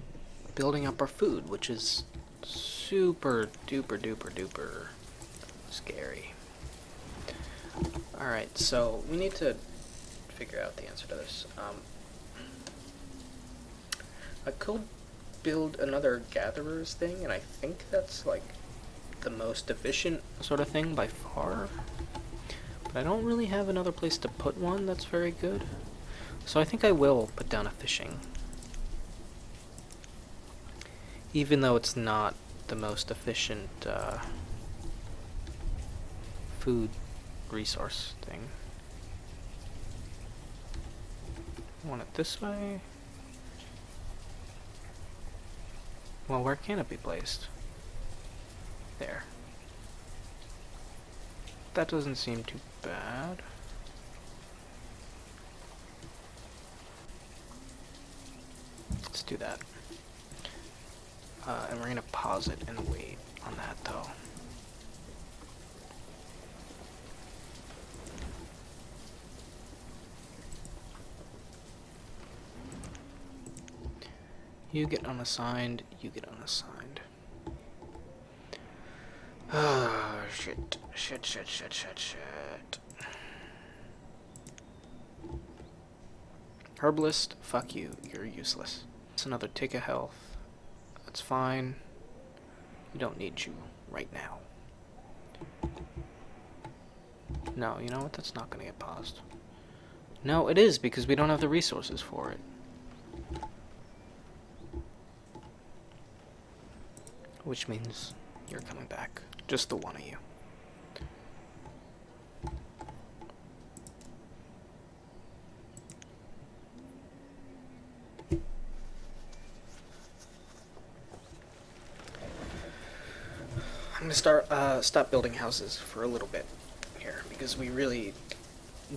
building up our food, which is super duper duper duper scary. Alright, so we need to figure out the answer to this. I could build another gatherer's thing, and I think that's like the most efficient sort of thing by far, but I don't really have another place to put one that's very good, so I think I will put down a fishing, even though it's not the most efficient food resource thing. I want it this way. Well, where can it be placed? There. That doesn't seem too bad. Let's do that. And we're gonna pause it and wait on that though. You get unassigned, you get unassigned. Ah, shit. Herbalist, fuck you, you're useless. It's another tick of health. That's fine. We don't need you right now. No, you know what? That's not gonna get paused. No, it is, because we don't have the resources for it. Which means you're coming back. Just the one of you. I'm gonna stop building houses for a little bit here, because we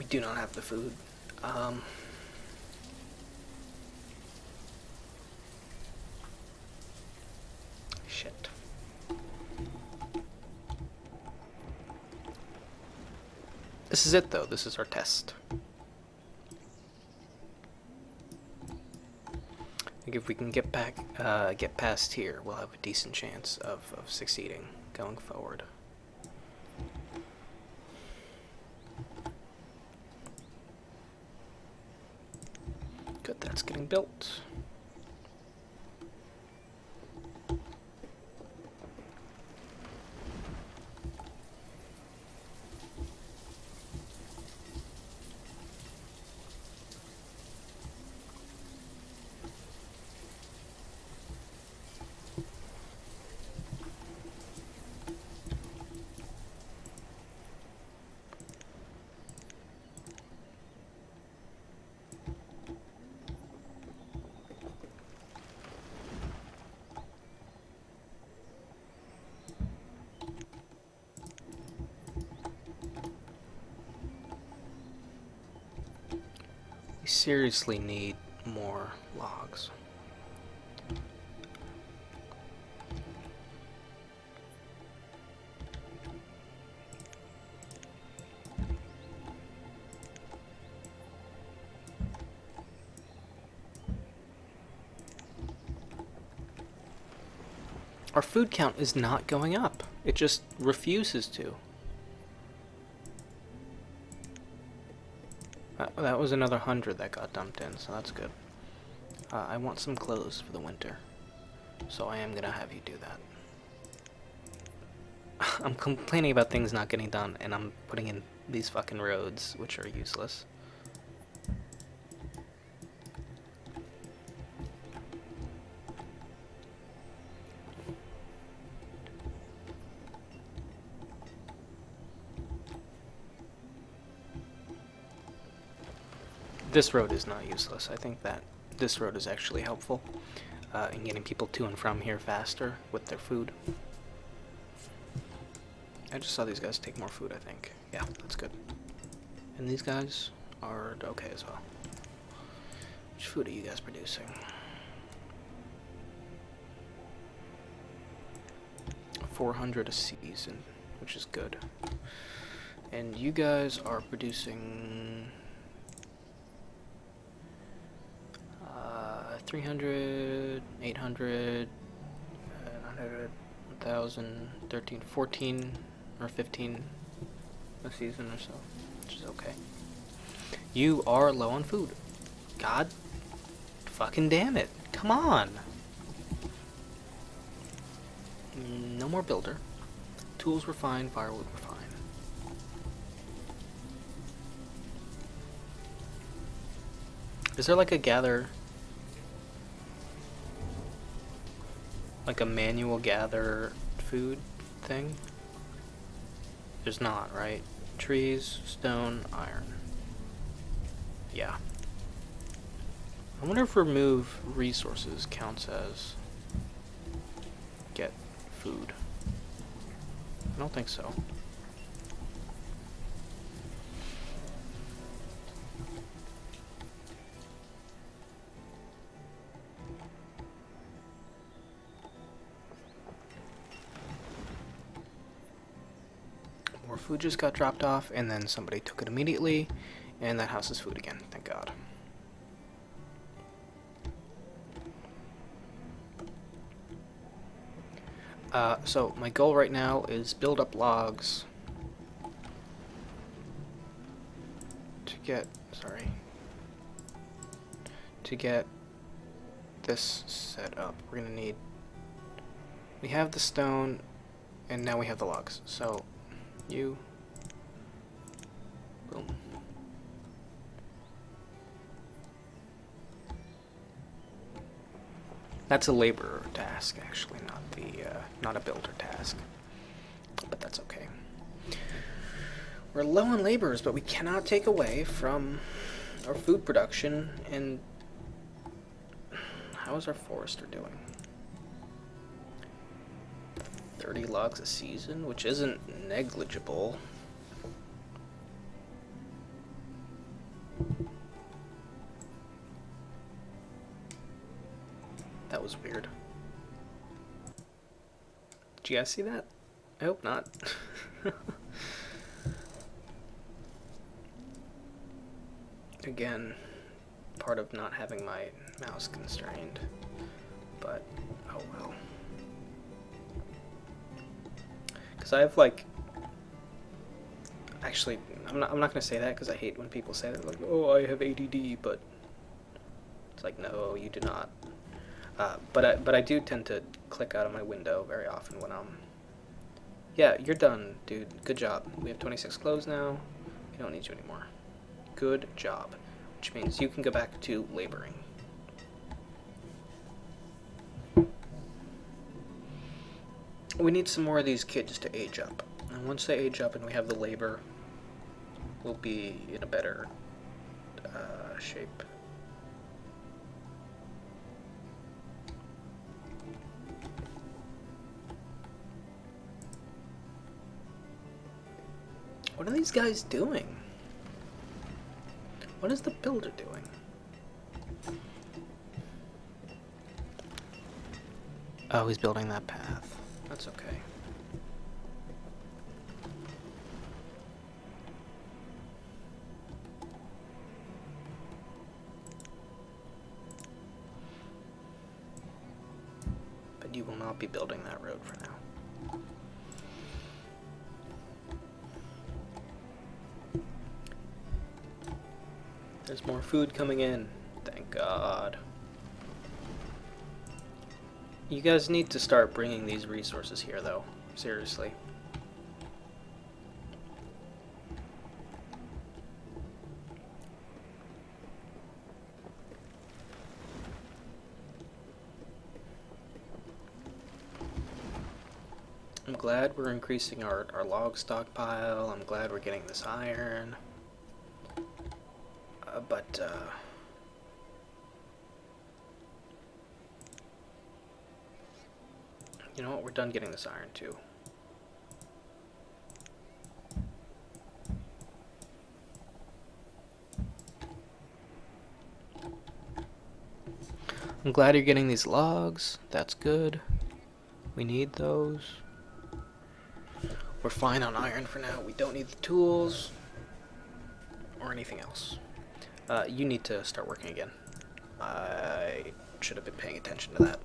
do not have the food. Shit. This is it, though. This is our test. I think if we can get past here, we'll have a decent chance of succeeding going forward. Good, that's getting built. We seriously need more logs. Our food count is not going up. It just refuses to. That was another 100 that got dumped in, so that's good. I want some clothes for the winter, so I am gonna have you do that. I'm complaining about things not getting done, and I'm putting in these fucking roads, which are useless. This road is not useless. I think that this road is actually helpful in getting people to and from here faster with their food. I just saw these guys take more food, I think. Yeah, that's good. And these guys are okay as well. Which food are you guys producing? 400 a season, which is good. And you guys are producing 300, 800, 900, 1,000, 13, 14, or 15 a season or so, which is okay. You are low on food. God fucking damn it. Come on. No more builder. Tools were fine, firewood were fine. Is there like a gather... like a manual gather food thing? There's not, right? Trees, stone, iron. Yeah. I wonder if remove resources counts as get food. I don't think so. More food just got dropped off, and then somebody took it immediately, and that house is food again, thank God. So my goal right now is build up logs to get, to get this set up. We're gonna need, we have the stone, and now we have the logs. So, boom. That's a laborer task, actually, not a builder task. But that's okay. We're low on laborers, but we cannot take away from our food production. And how is our forester doing? 30 logs a season, which isn't negligible. That was weird. Did you guys see that? I hope not. Again, part of not having my mouse constrained, but oh well. Because I have like, actually, I'm not gonna say that because I hate when people say that, like, oh, I have ADD, but it's like, no, you do not. But I do tend to click out of my window very often when I'm, yeah, you're done, dude. Good job. We have 26 clothes now. We don't need you anymore. Good job. Which means you can go back to laboring. We need some more of these kids to age up. And once they age up and we have the labor, we'll be in a better shape. What are these guys doing? What is the builder doing? Oh, he's building that path. That's okay. But you will not be building that road for now. There's more food coming in. Thank God. You guys need to start bringing these resources here, though. Seriously. I'm glad we're increasing our log stockpile. I'm glad we're getting this iron. But you know what? We're done getting this iron too. I'm glad you're getting these logs. That's good. We need those. We're fine on iron for now. We don't need the tools or anything else. You need to start working again. I should have been paying attention to that.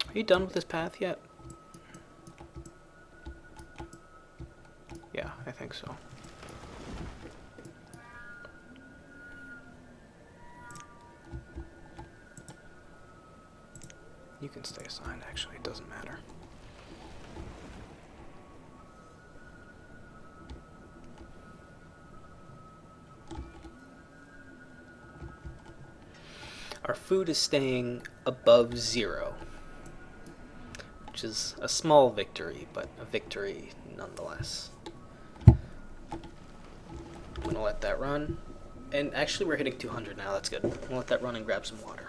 Are you done with this path yet? Yeah, I think so. You can stay assigned, actually. It doesn't matter. Our food is staying above 0, which is a small victory, but a victory nonetheless. I'm gonna let that run. And actually we're hitting 200 now, that's good. I'm gonna let that run and grab some water.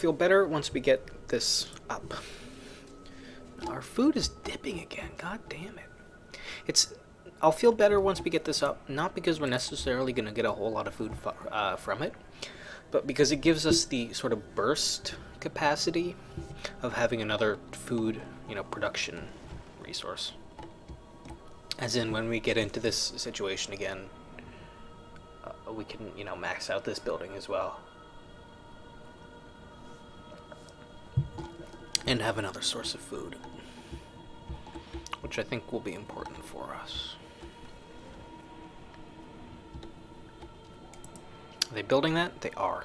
feel better once we get this up. Our food is dipping again. God damn it. I'll feel better once we get this up, not because we're necessarily going to get a whole lot of food from it, but because it gives us the sort of burst capacity of having another food, production resource. As in, when we get into this situation again, we can, max out this building as well. And have another source of food, which I think will be important for us. Are they building that? They are.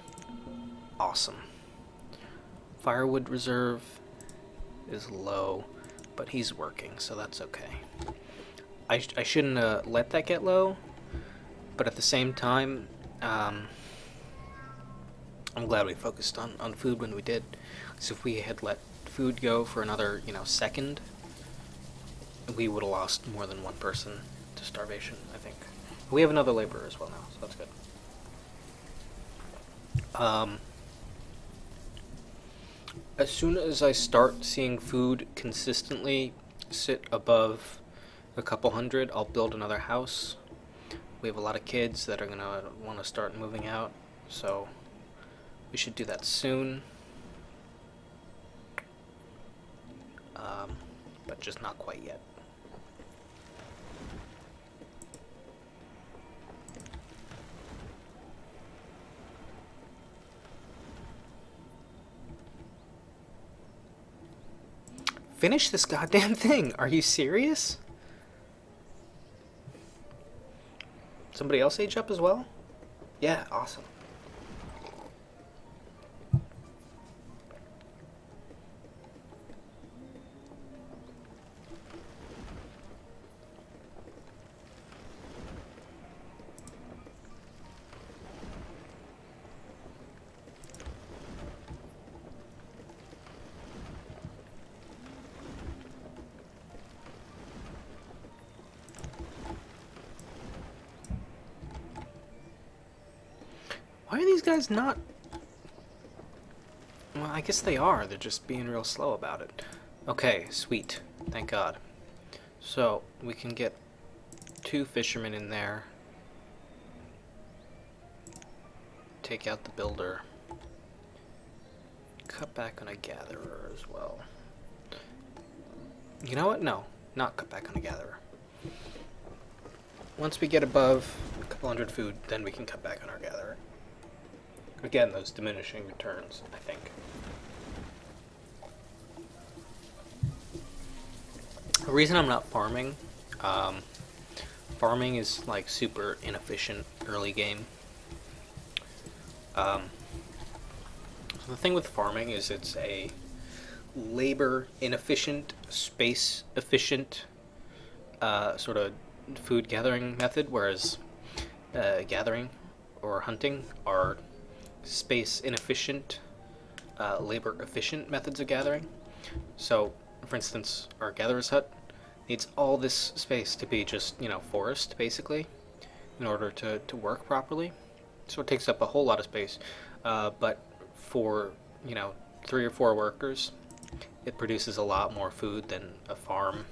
Awesome. Firewood reserve is low, but he's working, so that's okay. I shouldn't let that get low, but at the same time, I'm glad we focused on food when we did. So if we had let food go for another, second, we would have lost more than one person to starvation, I think. We have another laborer as well now, so that's good. As soon as I start seeing food consistently sit above a couple hundred, I'll build another house. We have a lot of kids that are going to want to start moving out, so we should do that soon. But just not quite yet. Finish this goddamn thing. Are you serious? Somebody else age up as well? Yeah, awesome. Why are these guys not... Well, I guess they are. They're just being real slow about it. Okay, sweet. Thank God. So, we can get 2 fishermen in there. Take out the builder. Cut back on a gatherer as well. You know what? No, not cut back on a gatherer. Once we get above a couple hundred food, then we can cut back on our gatherer. Again, those diminishing returns, I think. The reason I'm not farming, farming is like super inefficient early game. So the thing with farming is it's a labor inefficient, space efficient sort of food gathering method, whereas gathering or hunting are space inefficient, labor efficient methods of gathering. So, for instance, our gatherer's hut needs all this space to be just, forest, basically, in order to work properly. So it takes up a whole lot of space. But for, 3 or 4 workers, it produces a lot more food than a farm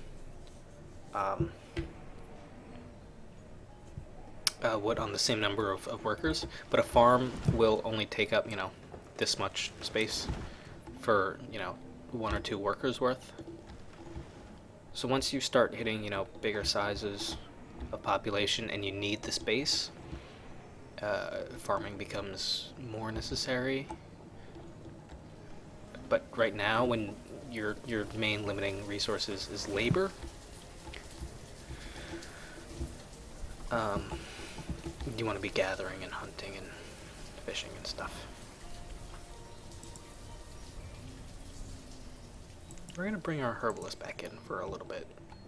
would on the same number of workers. But a farm will only take up, this much space for, 1 or 2 workers worth. So once you start hitting, bigger sizes of population and you need the space, farming becomes more necessary. But right now, when your main limiting resources is labor, you want to be gathering and hunting and fishing and stuff. We're going to bring our herbalist back in for a little bit,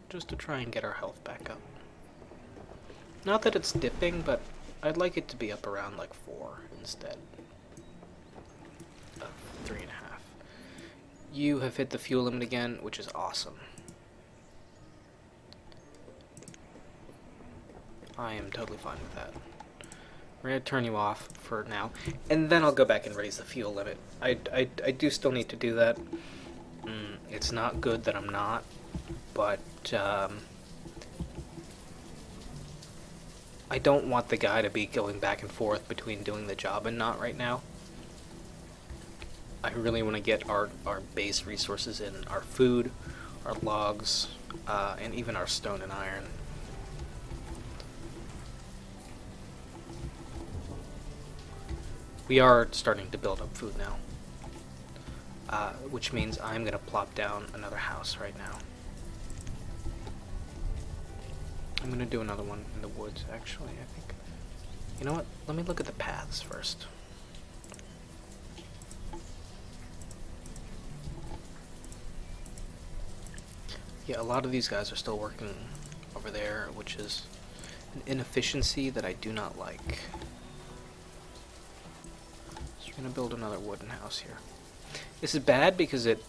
just to try and get our health back up. Not that it's dipping, but I'd like it to be up around like 4 instead of 3.5. You have hit the fuel limit again, which is awesome. I am totally fine with that. We're going to turn you off for now, and then I'll go back and raise the fuel limit. I do still need to do that. It's not good that I'm not, but I don't want the guy to be going back and forth between doing the job and not right now. I really want to get our base resources in, our food, our logs, and even our stone and iron. We are starting to build up food now, which means I'm going to plop down another house right now. I'm going to do another one in the woods, actually, I think. You know what? Let me look at the paths first. Yeah, a lot of these guys are still working over there, which is an inefficiency that I do not like. So we're going to build another wooden house here. This is bad because it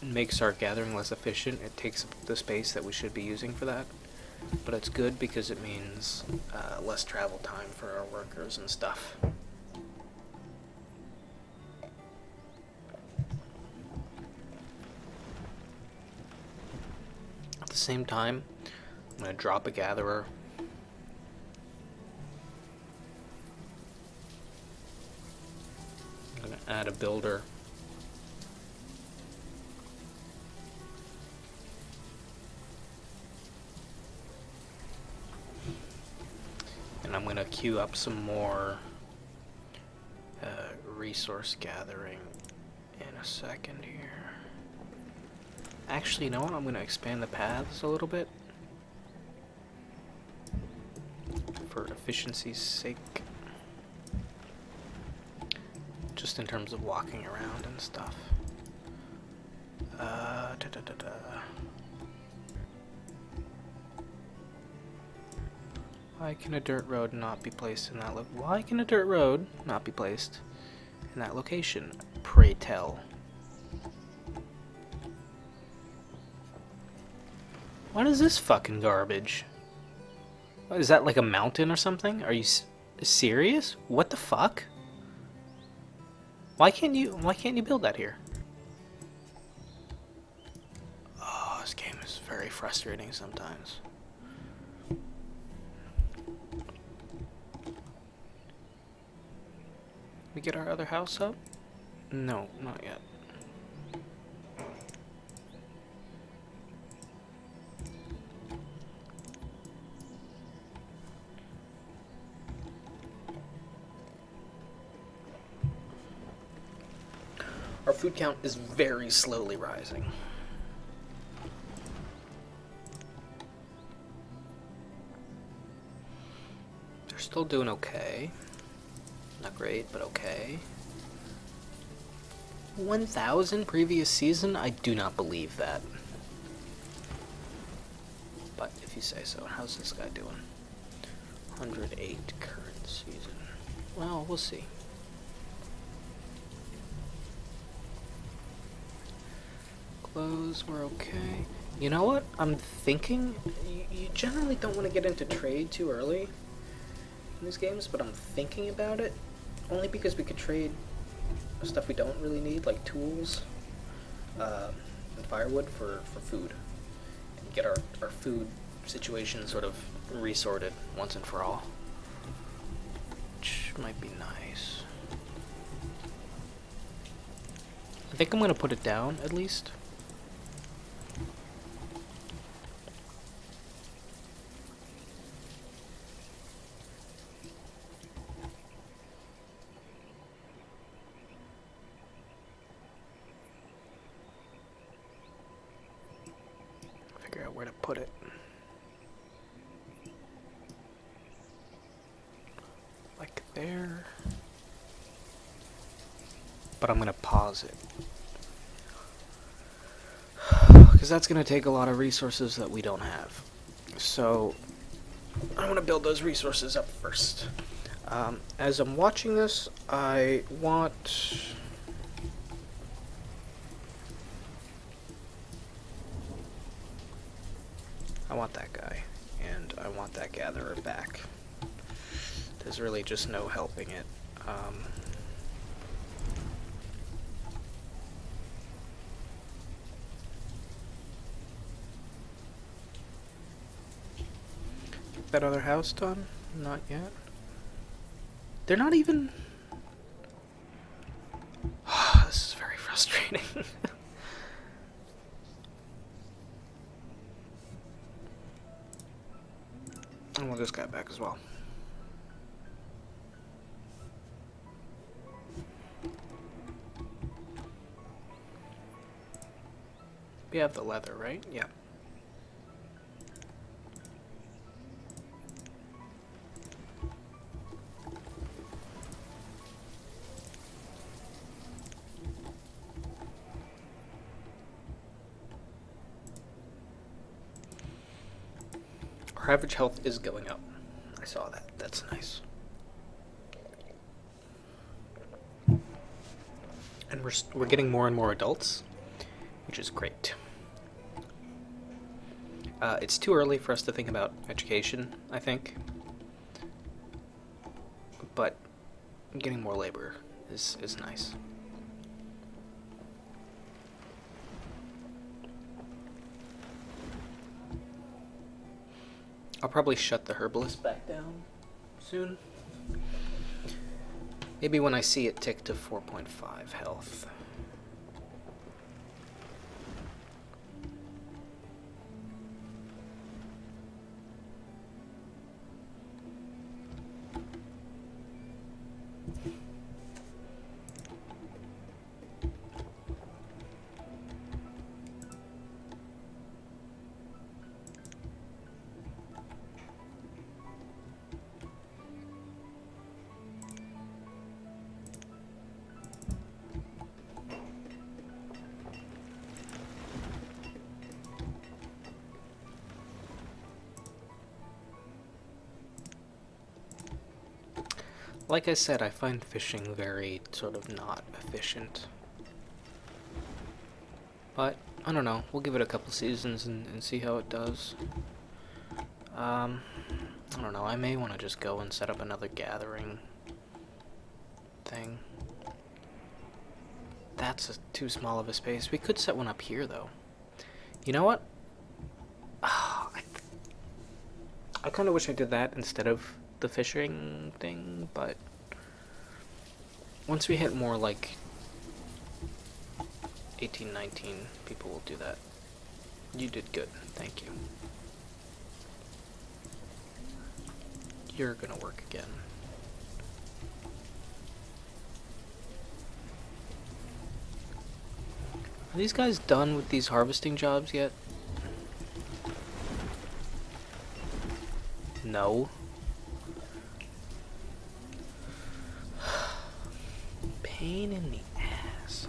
makes our gathering less efficient. It takes up the space that we should be using for that. But it's good because it means less travel time for our workers and stuff. At the same time, I'm going to drop a gatherer. I'm going to add a builder. And I'm going to queue up some more resource gathering in a second here. Actually, you know what? I'm going to expand the paths a little bit for efficiency's sake. Just in terms of walking around and stuff. Why can a dirt road not be placed in that Why can a dirt road not be placed in that location? Pray tell. What is this fucking garbage? What, is that like a mountain or something? Are you serious? What the fuck? Why can't you build that here? Oh, this game is very frustrating sometimes. We get our other house up? No, not yet. Our food count is very slowly rising. They're still doing okay. Not great, but okay. 1,000 previous season? I do not believe that. But if you say so. How's this guy doing? 108 current season. Well, we'll see. Clothes were okay. You know what? I'm thinking... You generally don't want to get into trade too early in these games, but I'm thinking about it. Only because we could trade stuff we don't really need, like tools and firewood for food. And get our food situation sort of resorted once and for all. Which might be nice. I think I'm going to put it down, at least. Figure out where to put it. Like there. But I'm going to pause it. Because that's going to take a lot of resources that we don't have. So, I want to build those resources up first. As I'm watching this, I want... that guy. And I want that gatherer back. There's really just no helping it. That other house done? Not yet. They're not even... This is very frustrating. And we'll this guy back as well. We have the leather, right? Yeah. Our average health is going up. I saw that. That's nice. And we're getting more and more adults, which is great. It's too early for us to think about education, I think. But getting more labor is nice. I'll probably shut the herbalist back down soon. Maybe when I see it tick to 4.5 health. Like I said, I find fishing very sort of not efficient. But, I don't know, we'll give it a couple seasons and see how it does. I don't know, I may want to just go and set up another gathering thing. That's too small of a space. We could set one up here, though. You know what? I kind of wish I did that instead of the fishing thing, but once we hit more like 18, 19, people will do that. You did good, thank you. You're gonna work again. Are these guys done with these harvesting jobs yet? No. Pain in the ass.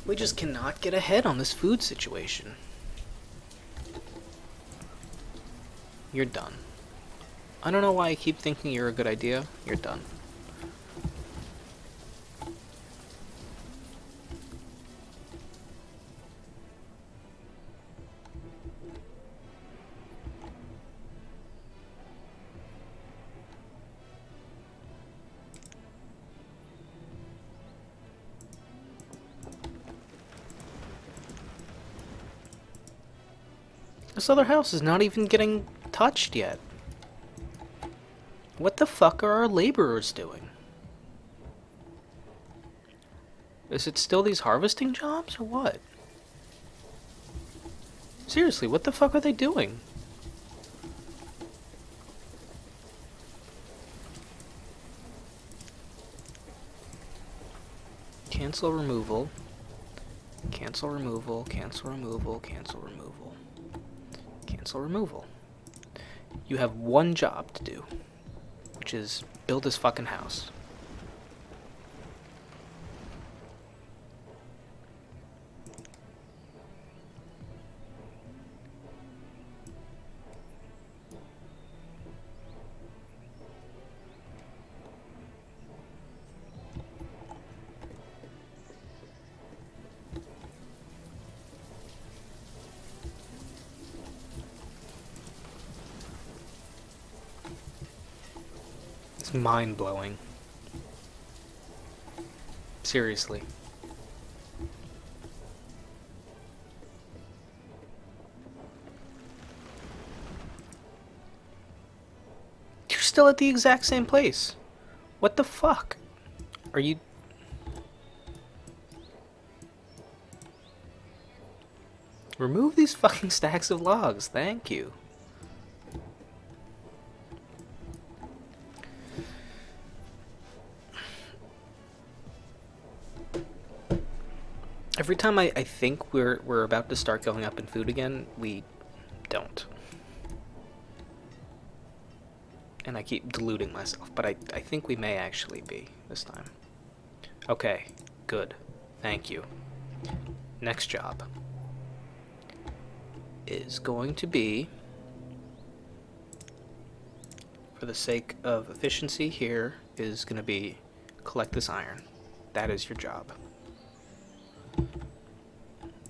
We just cannot get ahead on this food situation. You're done. I don't know why I keep thinking you're a good idea. You're done. This other house is not even getting touched yet. What the fuck are our laborers doing? Is it still these harvesting jobs or what? Seriously, what the fuck are they doing? Cancel removal. Cancel removal, cancel removal, cancel removal. Cancel removal. You have one job to do, which is build this fucking house. It's mind-blowing. Seriously. You're still at the exact same place. What the fuck? Are you... Remove these fucking stacks of logs, thank you. Every time I think we're about to start going up in food again, we don't. And I keep deluding myself, but I think we may actually be this time. Okay, good. Thank you. Next job is going to be, for the sake of efficiency here, is going to be collect this iron. That is your job.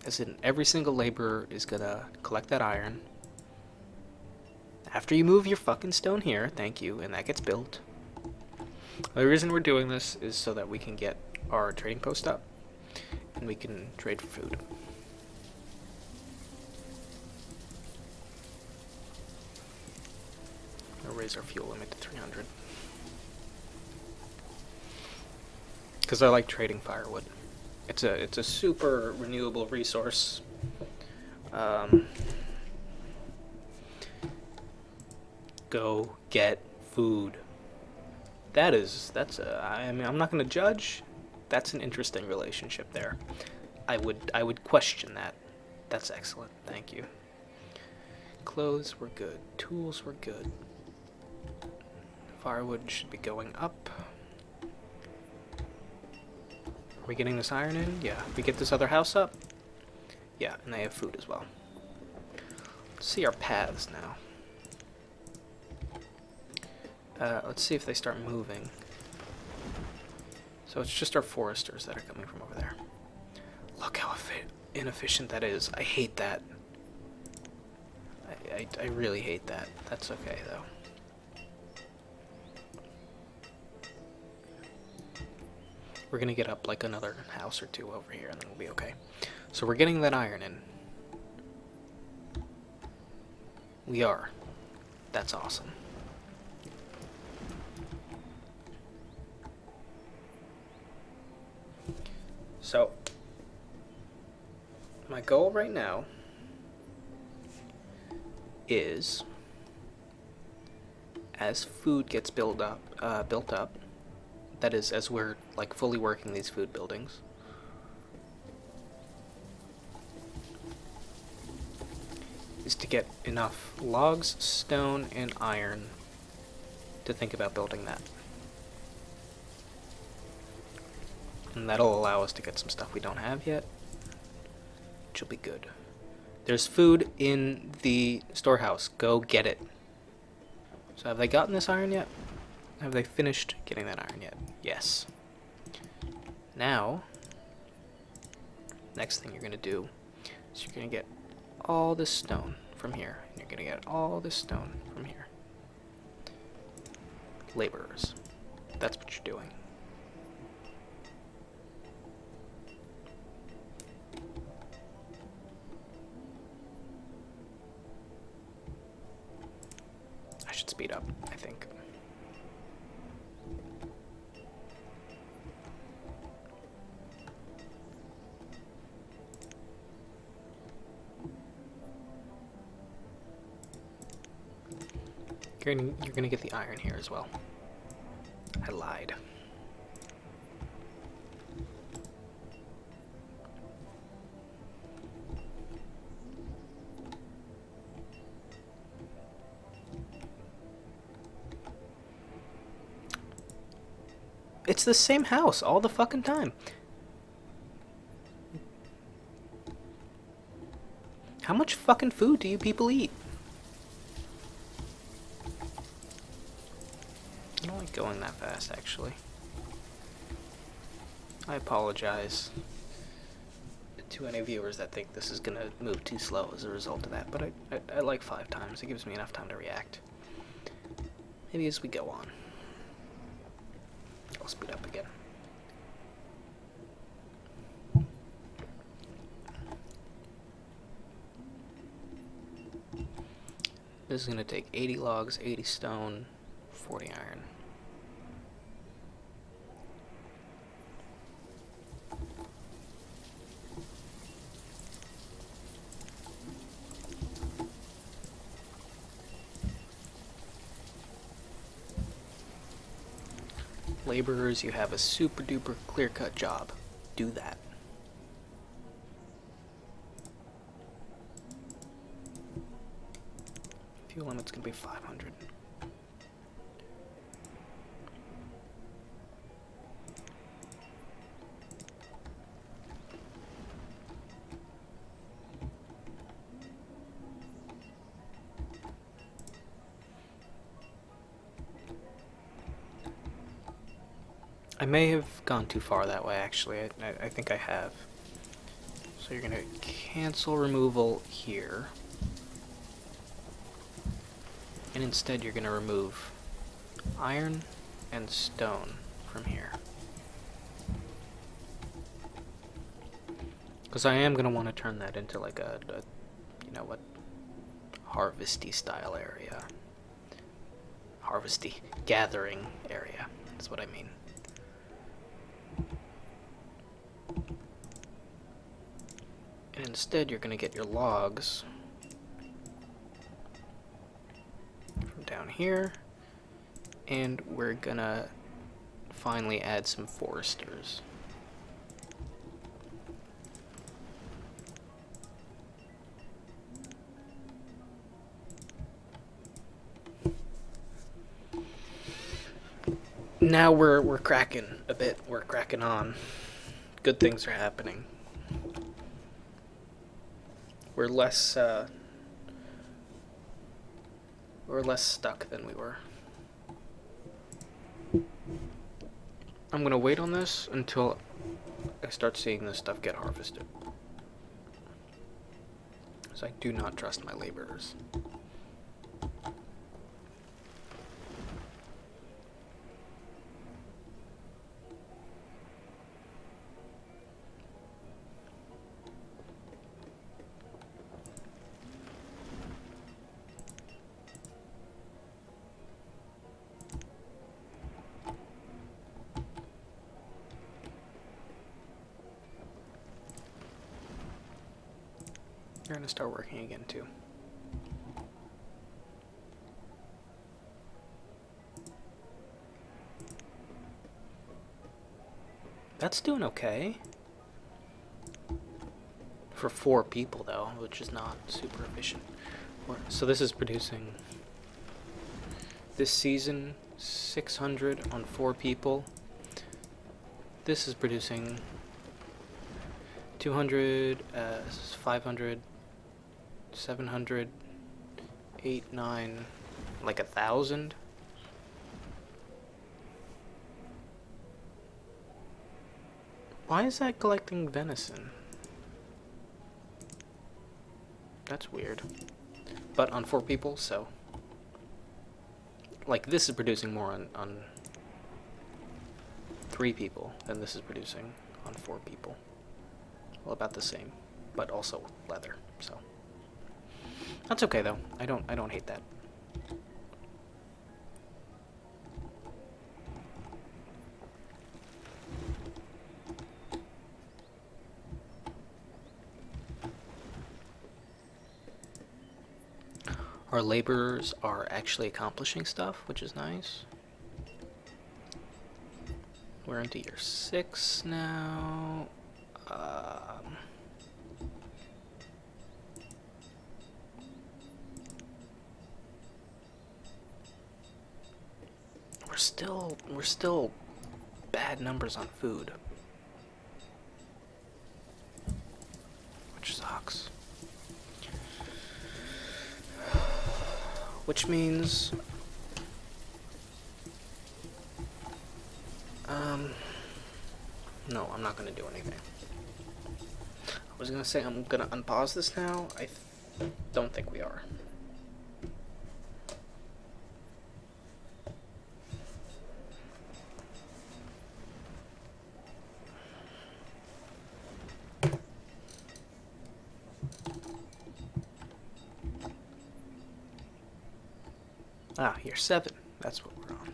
As in, every single laborer is going to collect that iron. After you move your fucking stone here, thank you, and that gets built. The reason we're doing this is so that we can get our trading post up, and we can trade for food. We'll raise our fuel limit to 300. Because I like trading firewood. It's a super renewable resource. Go get food. I mean, I'm not going to judge. That's an interesting relationship there. I would question that. That's excellent. Thank you. Clothes were good. Tools were good. Firewood should be going up. Are we getting this iron in? Yeah. We get this other house up? Yeah, and they have food as well. Let's see our paths now. Let's see if they start moving. So it's just our foresters that are coming from over there. Look how inefficient that is. I hate that. I really hate that. That's okay, though. We're gonna get up like another house or two over here, and then we'll be okay. So we're getting that iron in. We are. That's awesome. So, my goal right now is, as food gets built up, that is, as we're like fully working these food buildings, is to get enough logs, stone, and iron to think about building that. And that'll allow us to get some stuff we don't have yet, which will be good. There's food in the storehouse. Go get it. So have they gotten this iron yet? Have they finished getting that iron yet? Yes. Now, next thing you're going to do is you're going to get all this stone from here. And you're going to get all this stone from here. Laborers. That's what you're doing. I should speed up, I think. You're gonna get the iron here as well. I lied. It's the same house all the fucking time. How much fucking food do you people eat? I don't like going that fast, actually. I apologize to any viewers that think this is gonna move too slow as a result of that, but I like 5 times. It gives me enough time to react. Maybe as we go on. I'll speed up again. This is going to take 80 logs, 80 stone, 40 iron. Laborers, you have a super duper clear-cut job. Do that. Fuel limit's gonna be 500. I may have gone too far that way, actually. I think I have. So you're gonna cancel removal here. And instead you're gonna remove iron and stone from here. Because I am gonna want to turn that into like a you know what, harvesty style area. Harvesty, gathering area, that's what I mean. And instead you're gonna get your logs from down here, and we're gonna finally add some foresters. Now we're cracking a bit. We're cracking on. Good things are happening. We're less stuck than we were. I'm gonna wait on this until I start seeing this stuff get harvested. Because I do not trust my laborers. You're gonna start working again too. That's doing okay. For 4 people though, which is not super efficient. So this is producing this season 600 on 4 people. This is producing 200, 500, 700, 8, 9, like 1,000. Why is that collecting venison? That's weird. But on 4 people, so. Like, this is producing more on 3 people than this is producing on 4 people. Well, about the same, but also leather, so. That's okay though. I don't hate that. Our laborers are actually accomplishing stuff, which is nice. We're into year 6 now. We're still bad numbers on food, which sucks. Which means no, I'm not gonna do anything. I was gonna say I'm gonna unpause this now. I don't think we are. Ah, year 7. That's what we're on.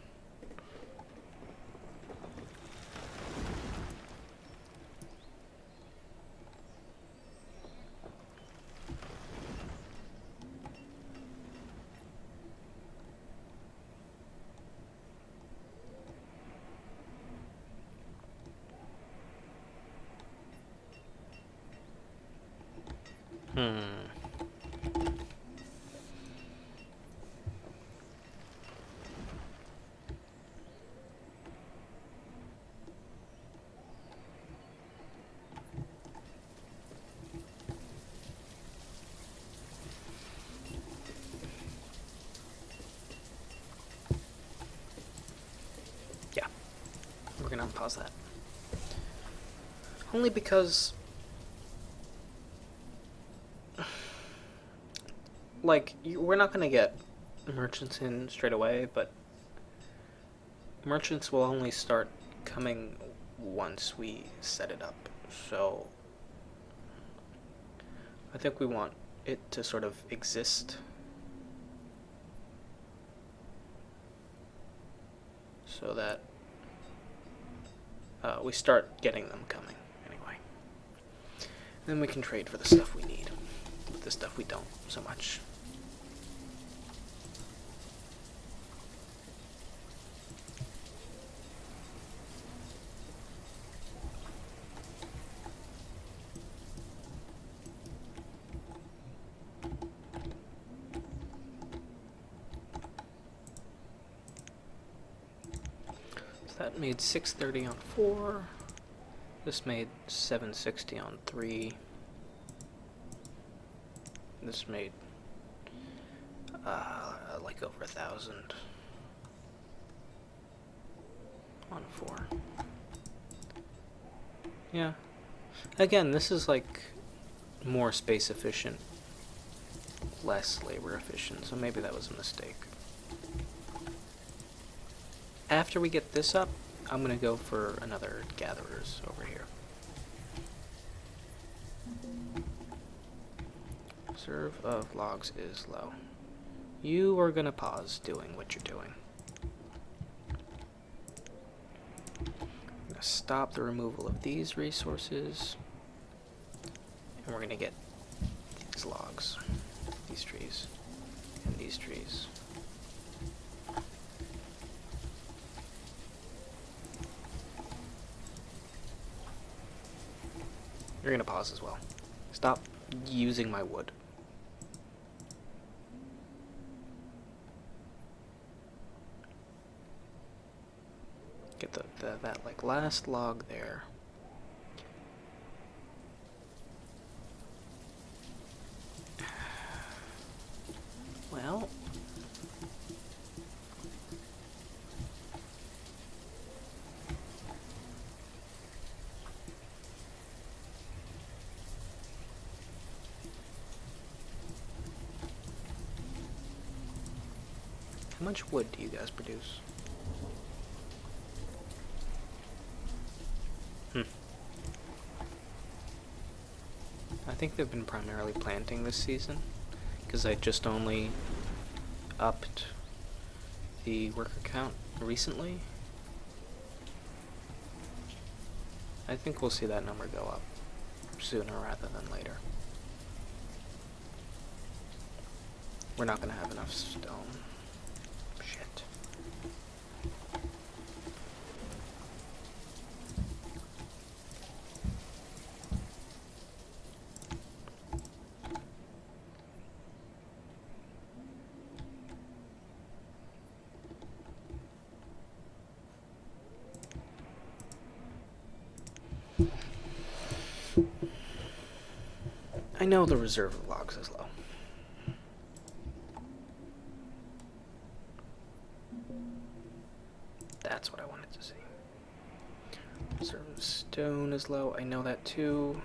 Yeah, we're gonna unpause that. Only because, like, we're not gonna get merchants in straight away, but merchants will only start coming once we set it up. So I think we want it to sort of exist so that we start getting them coming anyway. Then we can trade for the stuff we need, the stuff we don't so much. That made 630 on 4. This made 760 on 3. This made like over 1,000 on 4. Yeah. Again, this is like more space efficient, less labor efficient, so maybe that was a mistake. After we get this up, I'm going to go for another gatherers over here. Reserve of logs is low. You are going to pause doing what you're doing. I'm going to stop the removal of these resources. And we're going to get these logs, these trees, and these trees. You're going to pause as well. Stop using my wood. Get that like last log there. Well, how much wood do you guys produce? I think they've been primarily planting this season, because I just only upped the worker count recently. I think we'll see that number go up sooner rather than later. We're not going to have enough stone. Shit. I know the reserve of logs is low. That's what I wanted to see. Reserve of stone is low. I know that too.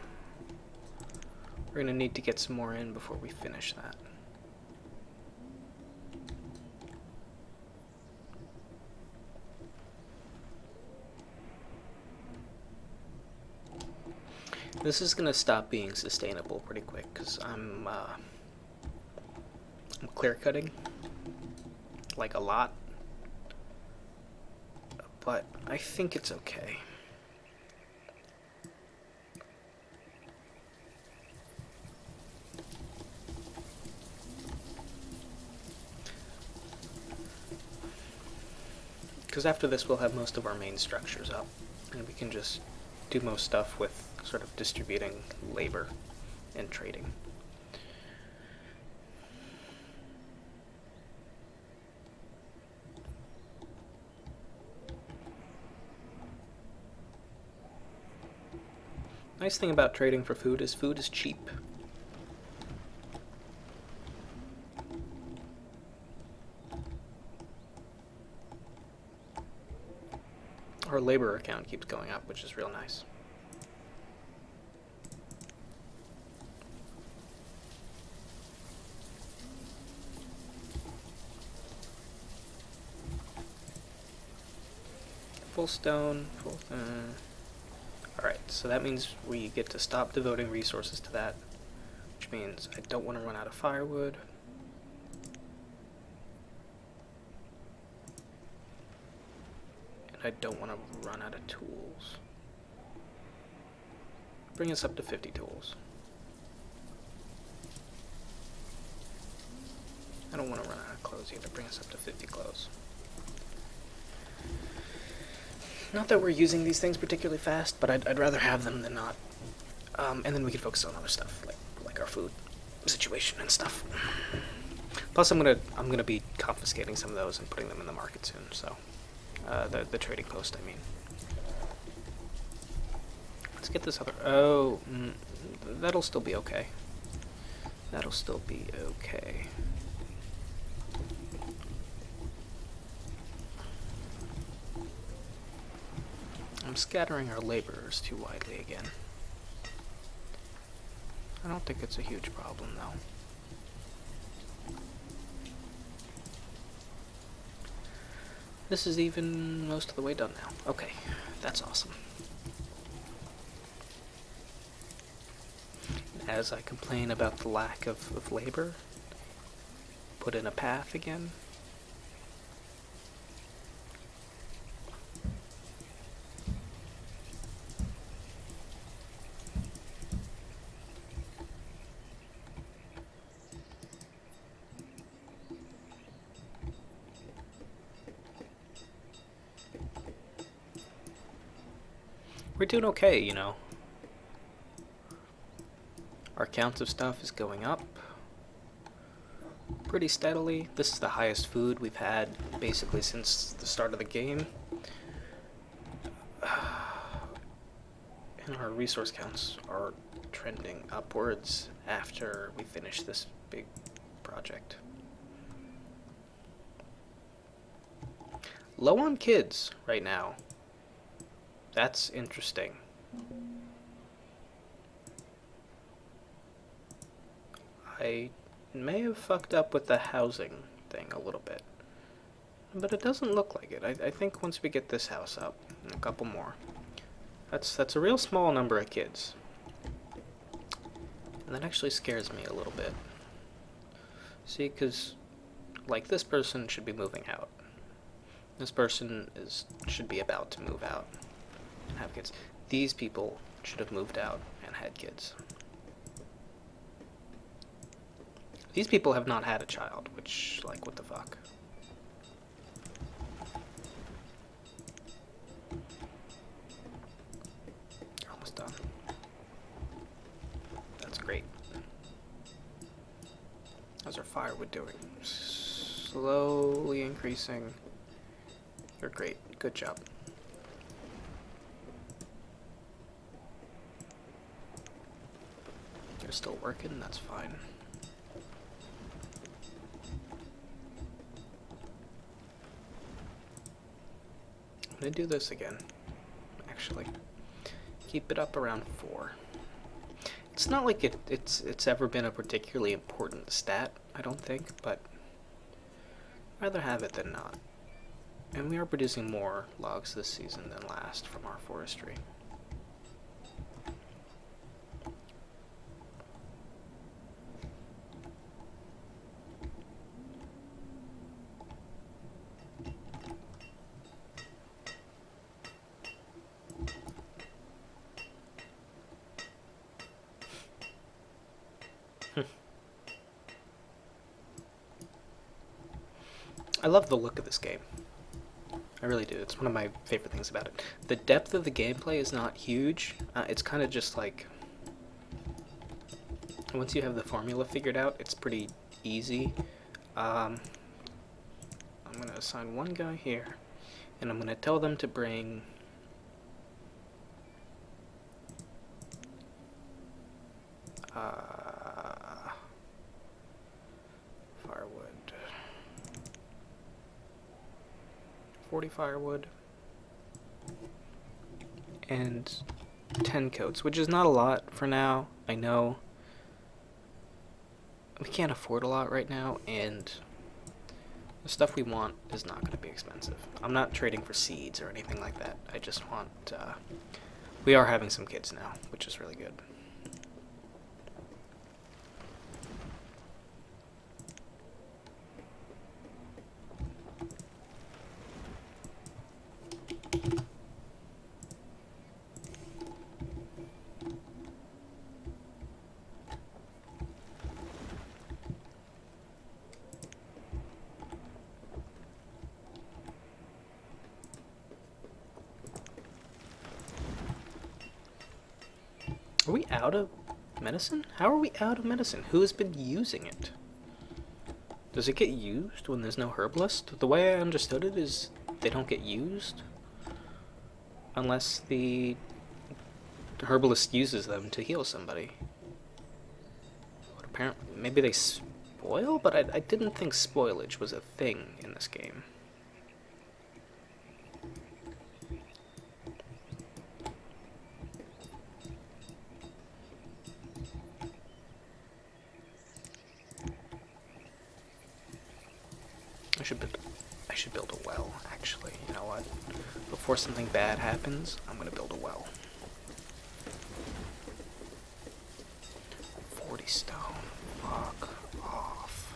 We're gonna need to get some more in before we finish that. This is gonna stop being sustainable pretty quick because I'm clear cutting like a lot, but I think it's okay. Because after this we'll have most of our main structures up, and we can just do most stuff with sort of distributing labor and trading. Nice thing about trading for food is cheap. Our labor account keeps going up, which is real nice. Full stone, full... Alright, so that means we get to stop devoting resources to that, which means I don't want to run out of firewood. And I don't want to run out of tools. Bring us up to 50 tools. I don't want to run out of clothes either. Bring us up to 50 clothes. Not that we're using these things particularly fast, but I'd rather have them than not. And then we can focus on other stuff, like our food situation and stuff. Plus, I'm gonna be confiscating some of those and putting them in the market soon. So, the trading post, I mean. Let's get this other. Oh, that'll still be okay. That'll still be okay. I'm scattering our laborers too widely again. I don't think it's a huge problem, though. This is even most of the way done now. Okay, that's awesome. As I complain about the lack of labor, put in a path again. We're doing okay, you know. Our count of stuff is going up pretty steadily. This is the highest food we've had basically since the start of the game. And our resource counts are trending upwards after we finish this big project. Low on kids right now. That's interesting. I may have fucked up with the housing thing a little bit, but it doesn't look like it. I think once we get this house up and a couple more, that's a real small number of kids, and that actually scares me a little bit. See, because like this person should be moving out. This person should be about to move out and have kids. These people should have moved out and had kids. These people have not had a child, which, like, what the fuck? You're almost done. That's great. How's our firewood doing? Slowly increasing. You're great. Good job. You're still working? That's fine. I'm gonna do this again, actually. Keep it up around 4. It's not like it's ever been a particularly important stat, I don't think, but I'd rather have it than not. And we are producing more logs this season than last from our forestry. I love the look of this game. I really do. It's one of my favorite things about it. The depth of the gameplay is not huge. It's kind of just like, once you have the formula figured out, it's pretty easy. I'm going to assign one guy here, and I'm going to tell them to bring firewood. 40 firewood. And 10 coats, which is not a lot for now. I know we can't afford a lot right now, and the stuff we want is not going to be expensive. I'm not trading for seeds or anything like that. I just want... we are having some kids now, which is really good. Are we out of medicine? How are we out of medicine? Who has been using it? Does it get used when there's no herbalist? The way I understood it is they don't get used unless the herbalist uses them to heal somebody. But apparently, maybe they spoil? But I didn't think spoilage was a thing in this game. I should build a well, actually. You know what? Before something bad happens, I'm gonna build a well. 40 stone. Fuck off.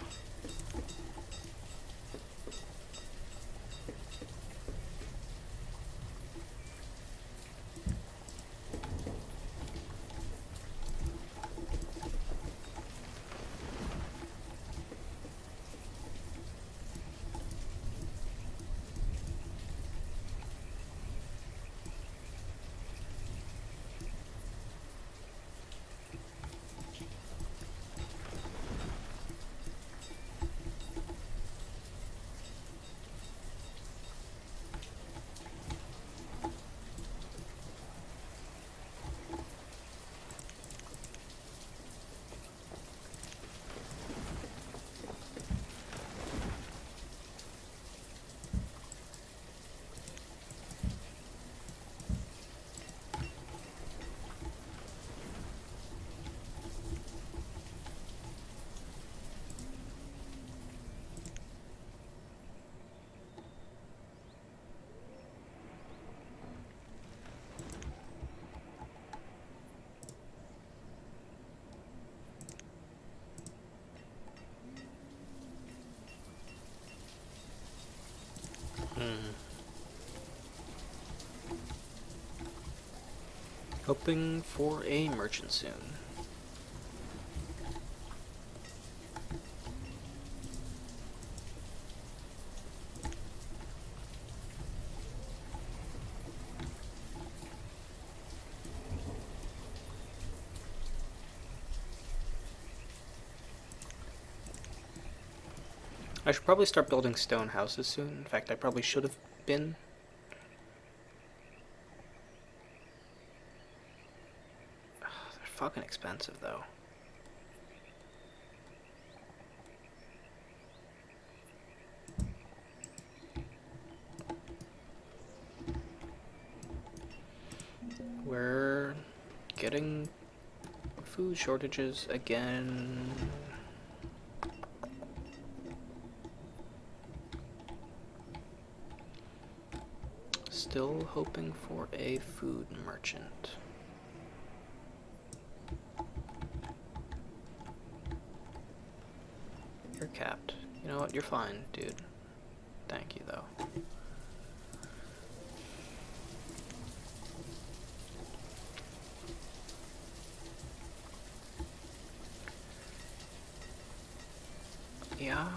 Hoping for a merchant soon. I should probably start building stone houses soon. In fact, I probably should have been. They're fucking expensive, though. We're getting food shortages again. Still hoping for a food merchant. You're capped. You know what? You're fine, dude. Thank you, though. Yeah.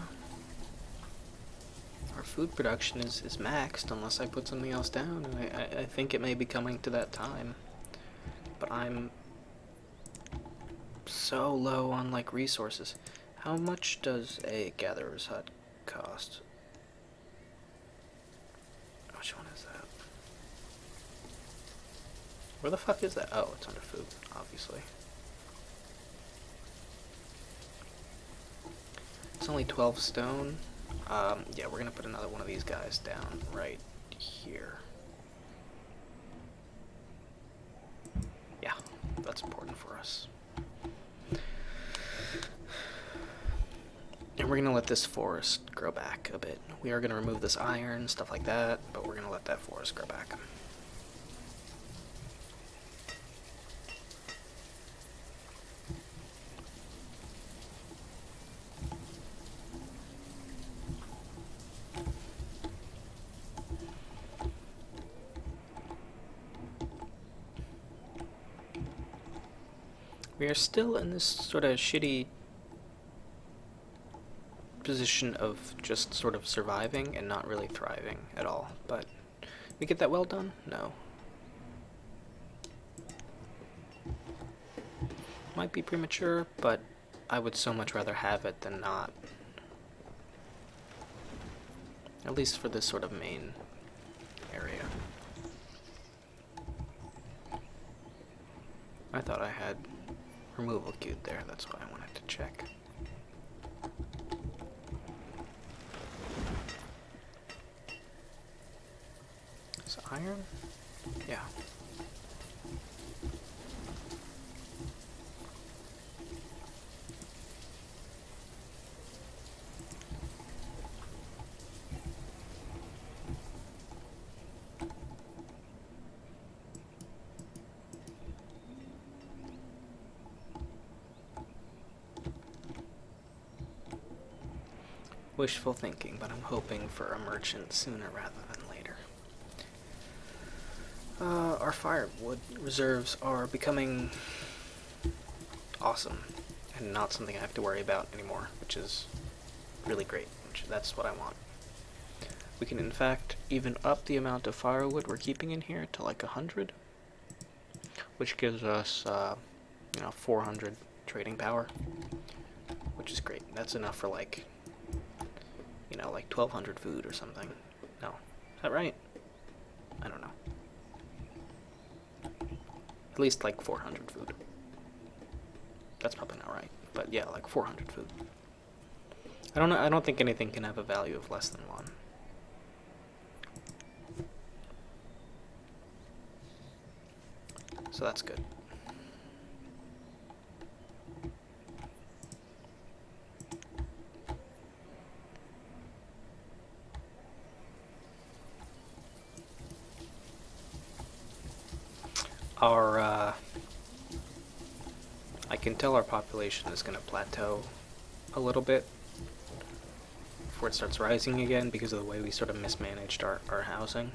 food production is maxed unless I put something else down, and I think it may be coming to that time. But I'm so low on, like, resources. How much does a gatherer's hut cost? Which one is that? Where the fuck is that? Oh, it's under food, obviously. It's only 12 stone. Yeah, we're gonna put another one of these guys down right here. Yeah, that's important for us. And we're gonna let this forest grow back a bit. We are gonna remove this iron, stuff like that, but we're gonna let that forest grow back. We are still in this sort of shitty position of just sort of surviving and not really thriving at all, but we get that well done? No. Might be premature, but I would so much rather have it than not. At least for this sort of main area. I thought I had removal queued there, that's why I wanted to check. Is it iron? Yeah. Wishful thinking, but I'm hoping for a merchant sooner rather than later. Our firewood reserves are becoming awesome and not something I have to worry about anymore, which is really great. That's what I want. We can in fact even up the amount of firewood we're keeping in here to like 100, which gives us 400 trading power, which is great. That's enough for like 1,200 food or something. No, is that right? I don't know. At least like 400 food. That's probably not right, but yeah, like 400 food. I don't know. I don't think anything can have a value of less than 1. So that's good. I can tell our population is going to plateau a little bit before it starts rising again because of the way we sort of mismanaged our housing.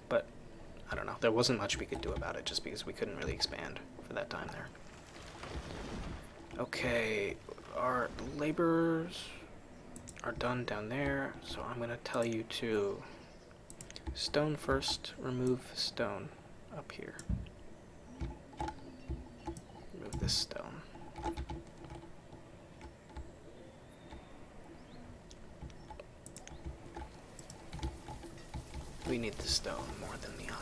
But I don't know, there wasn't much we could do about it just because we couldn't really expand for that time there. Okay, our laborers are done down there, so I'm going to tell you to stone first, remove stone up here. Remove this stone. We need the stone more than the iron.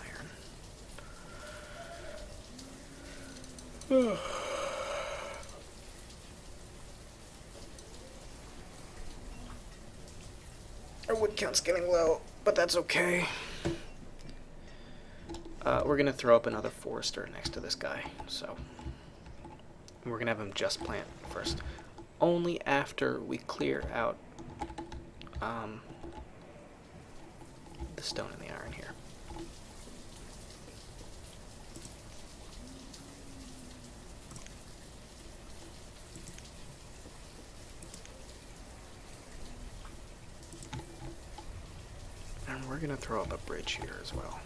Our wood count's getting low, but that's okay. We're gonna throw up another forester next to this guy, so we're gonna have him just plant first. Only after we clear out the stone and the iron here. And we're gonna throw up a bridge here as well.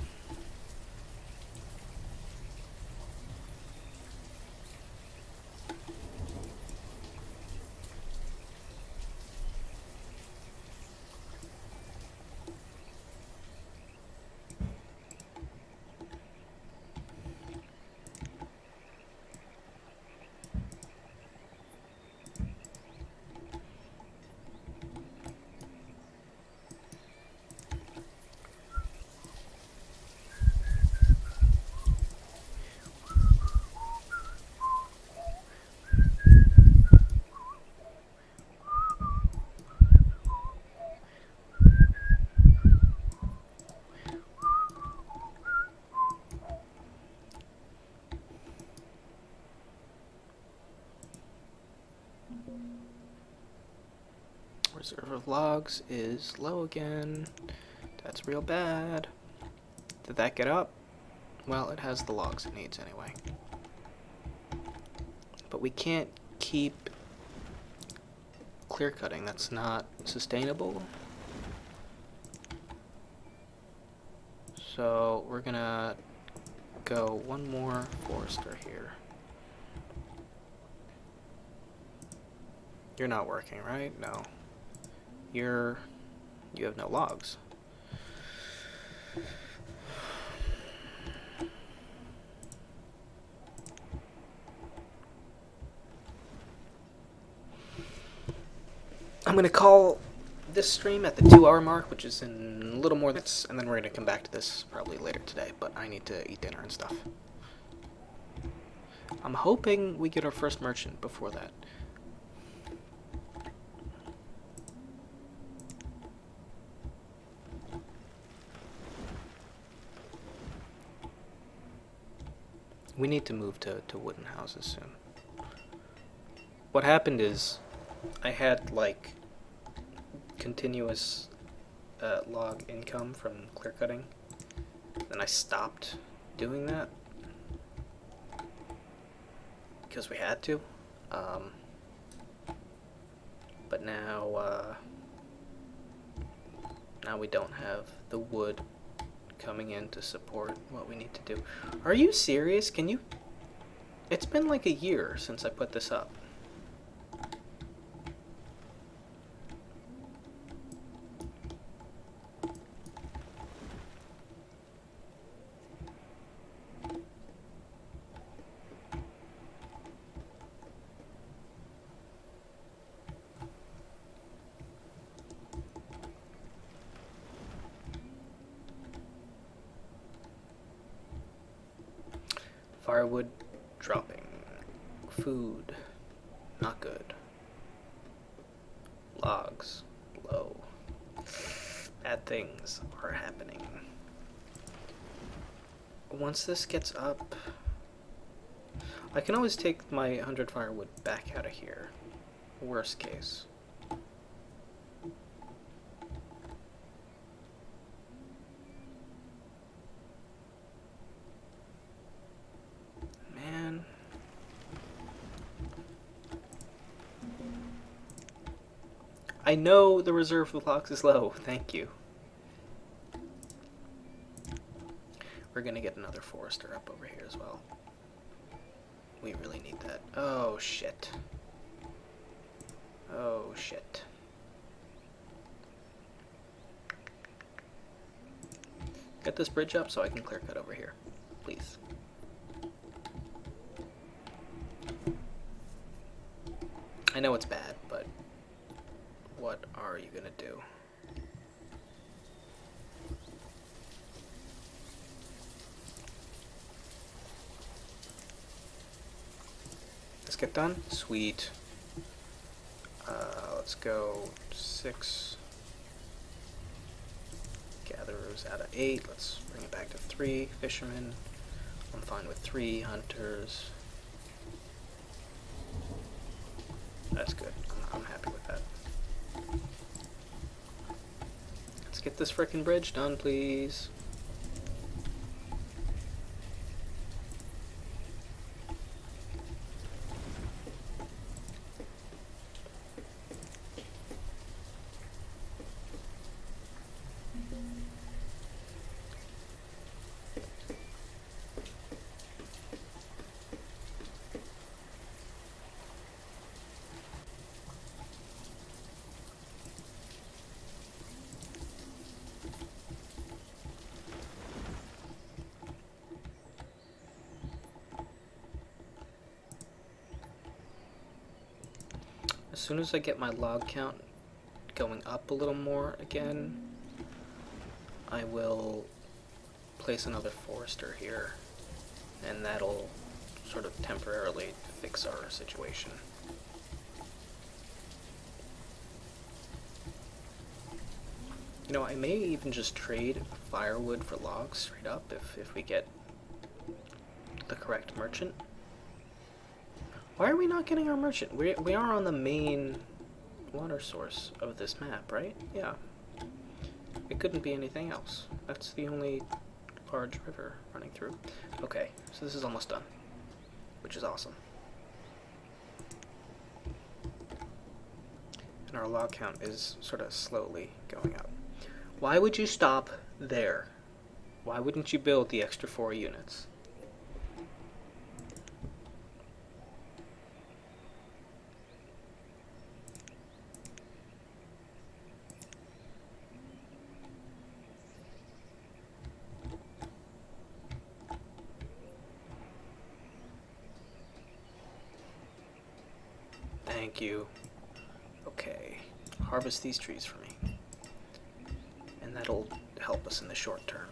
Reserve of logs is low again. That's real bad. Did that get up? Well, it has the logs it needs anyway. But we can't keep clear cutting. That's not sustainable. So we're gonna go one more forester here. You're not working, right? No. You have no logs. I'm going to call this stream at the 2-hour mark, which is in a little more than minutes, and then we're going to come back to this probably later today, but I need to eat dinner and stuff. I'm hoping we get our first merchant before that. We need to move to wooden houses soon. What happened is I had like continuous log income from clear cutting, and I stopped doing that because we had to. But now we don't have the wood coming in to support what we need to do. Are you serious? Can you? It's been like a year since I put this up. Firewood dropping. Food not good. Logs low. Bad things are happening. Once this gets up, I can always take my 100 firewood back out of here. Worst case. I know the reserve of logs is low. Thank you. We're gonna get another forester up over here as well. We really need that. Oh shit. Oh shit. Get this bridge up so I can clear cut over here, please. I know it's bad, but what are you gonna do? Let's get done. Sweet. Let's go 6 gatherers out of 8. Let's bring it back to 3 fishermen. I'm fine with 3 hunters. That's good. I'm happy with that. Let's get this frickin' bridge done, please. As soon as I get my log count going up a little more again, I will place another forester here, and that'll sort of temporarily fix our situation. You know, I may even just trade firewood for logs straight up if we get the correct merchant. Why are we not getting our merchant? We are on the main water source of this map, right? Yeah. It couldn't be anything else. That's the only large river running through. Okay, so this is almost done, which is awesome. And our log count is sort of slowly going up. Why would you stop there? Why wouldn't you build the extra 4 units? Thank you. Okay, harvest these trees for me. And that'll help us in the short term.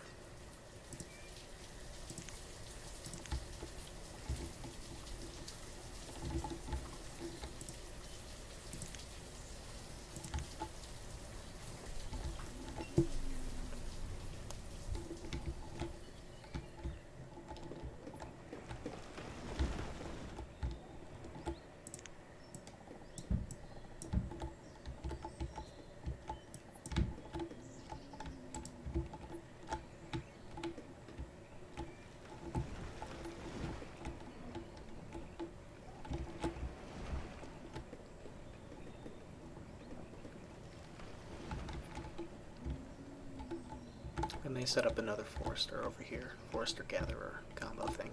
I may set up another forester over here, forester gatherer combo thing.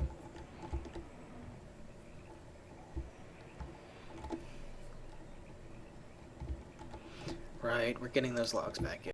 Right, we're getting those logs back in.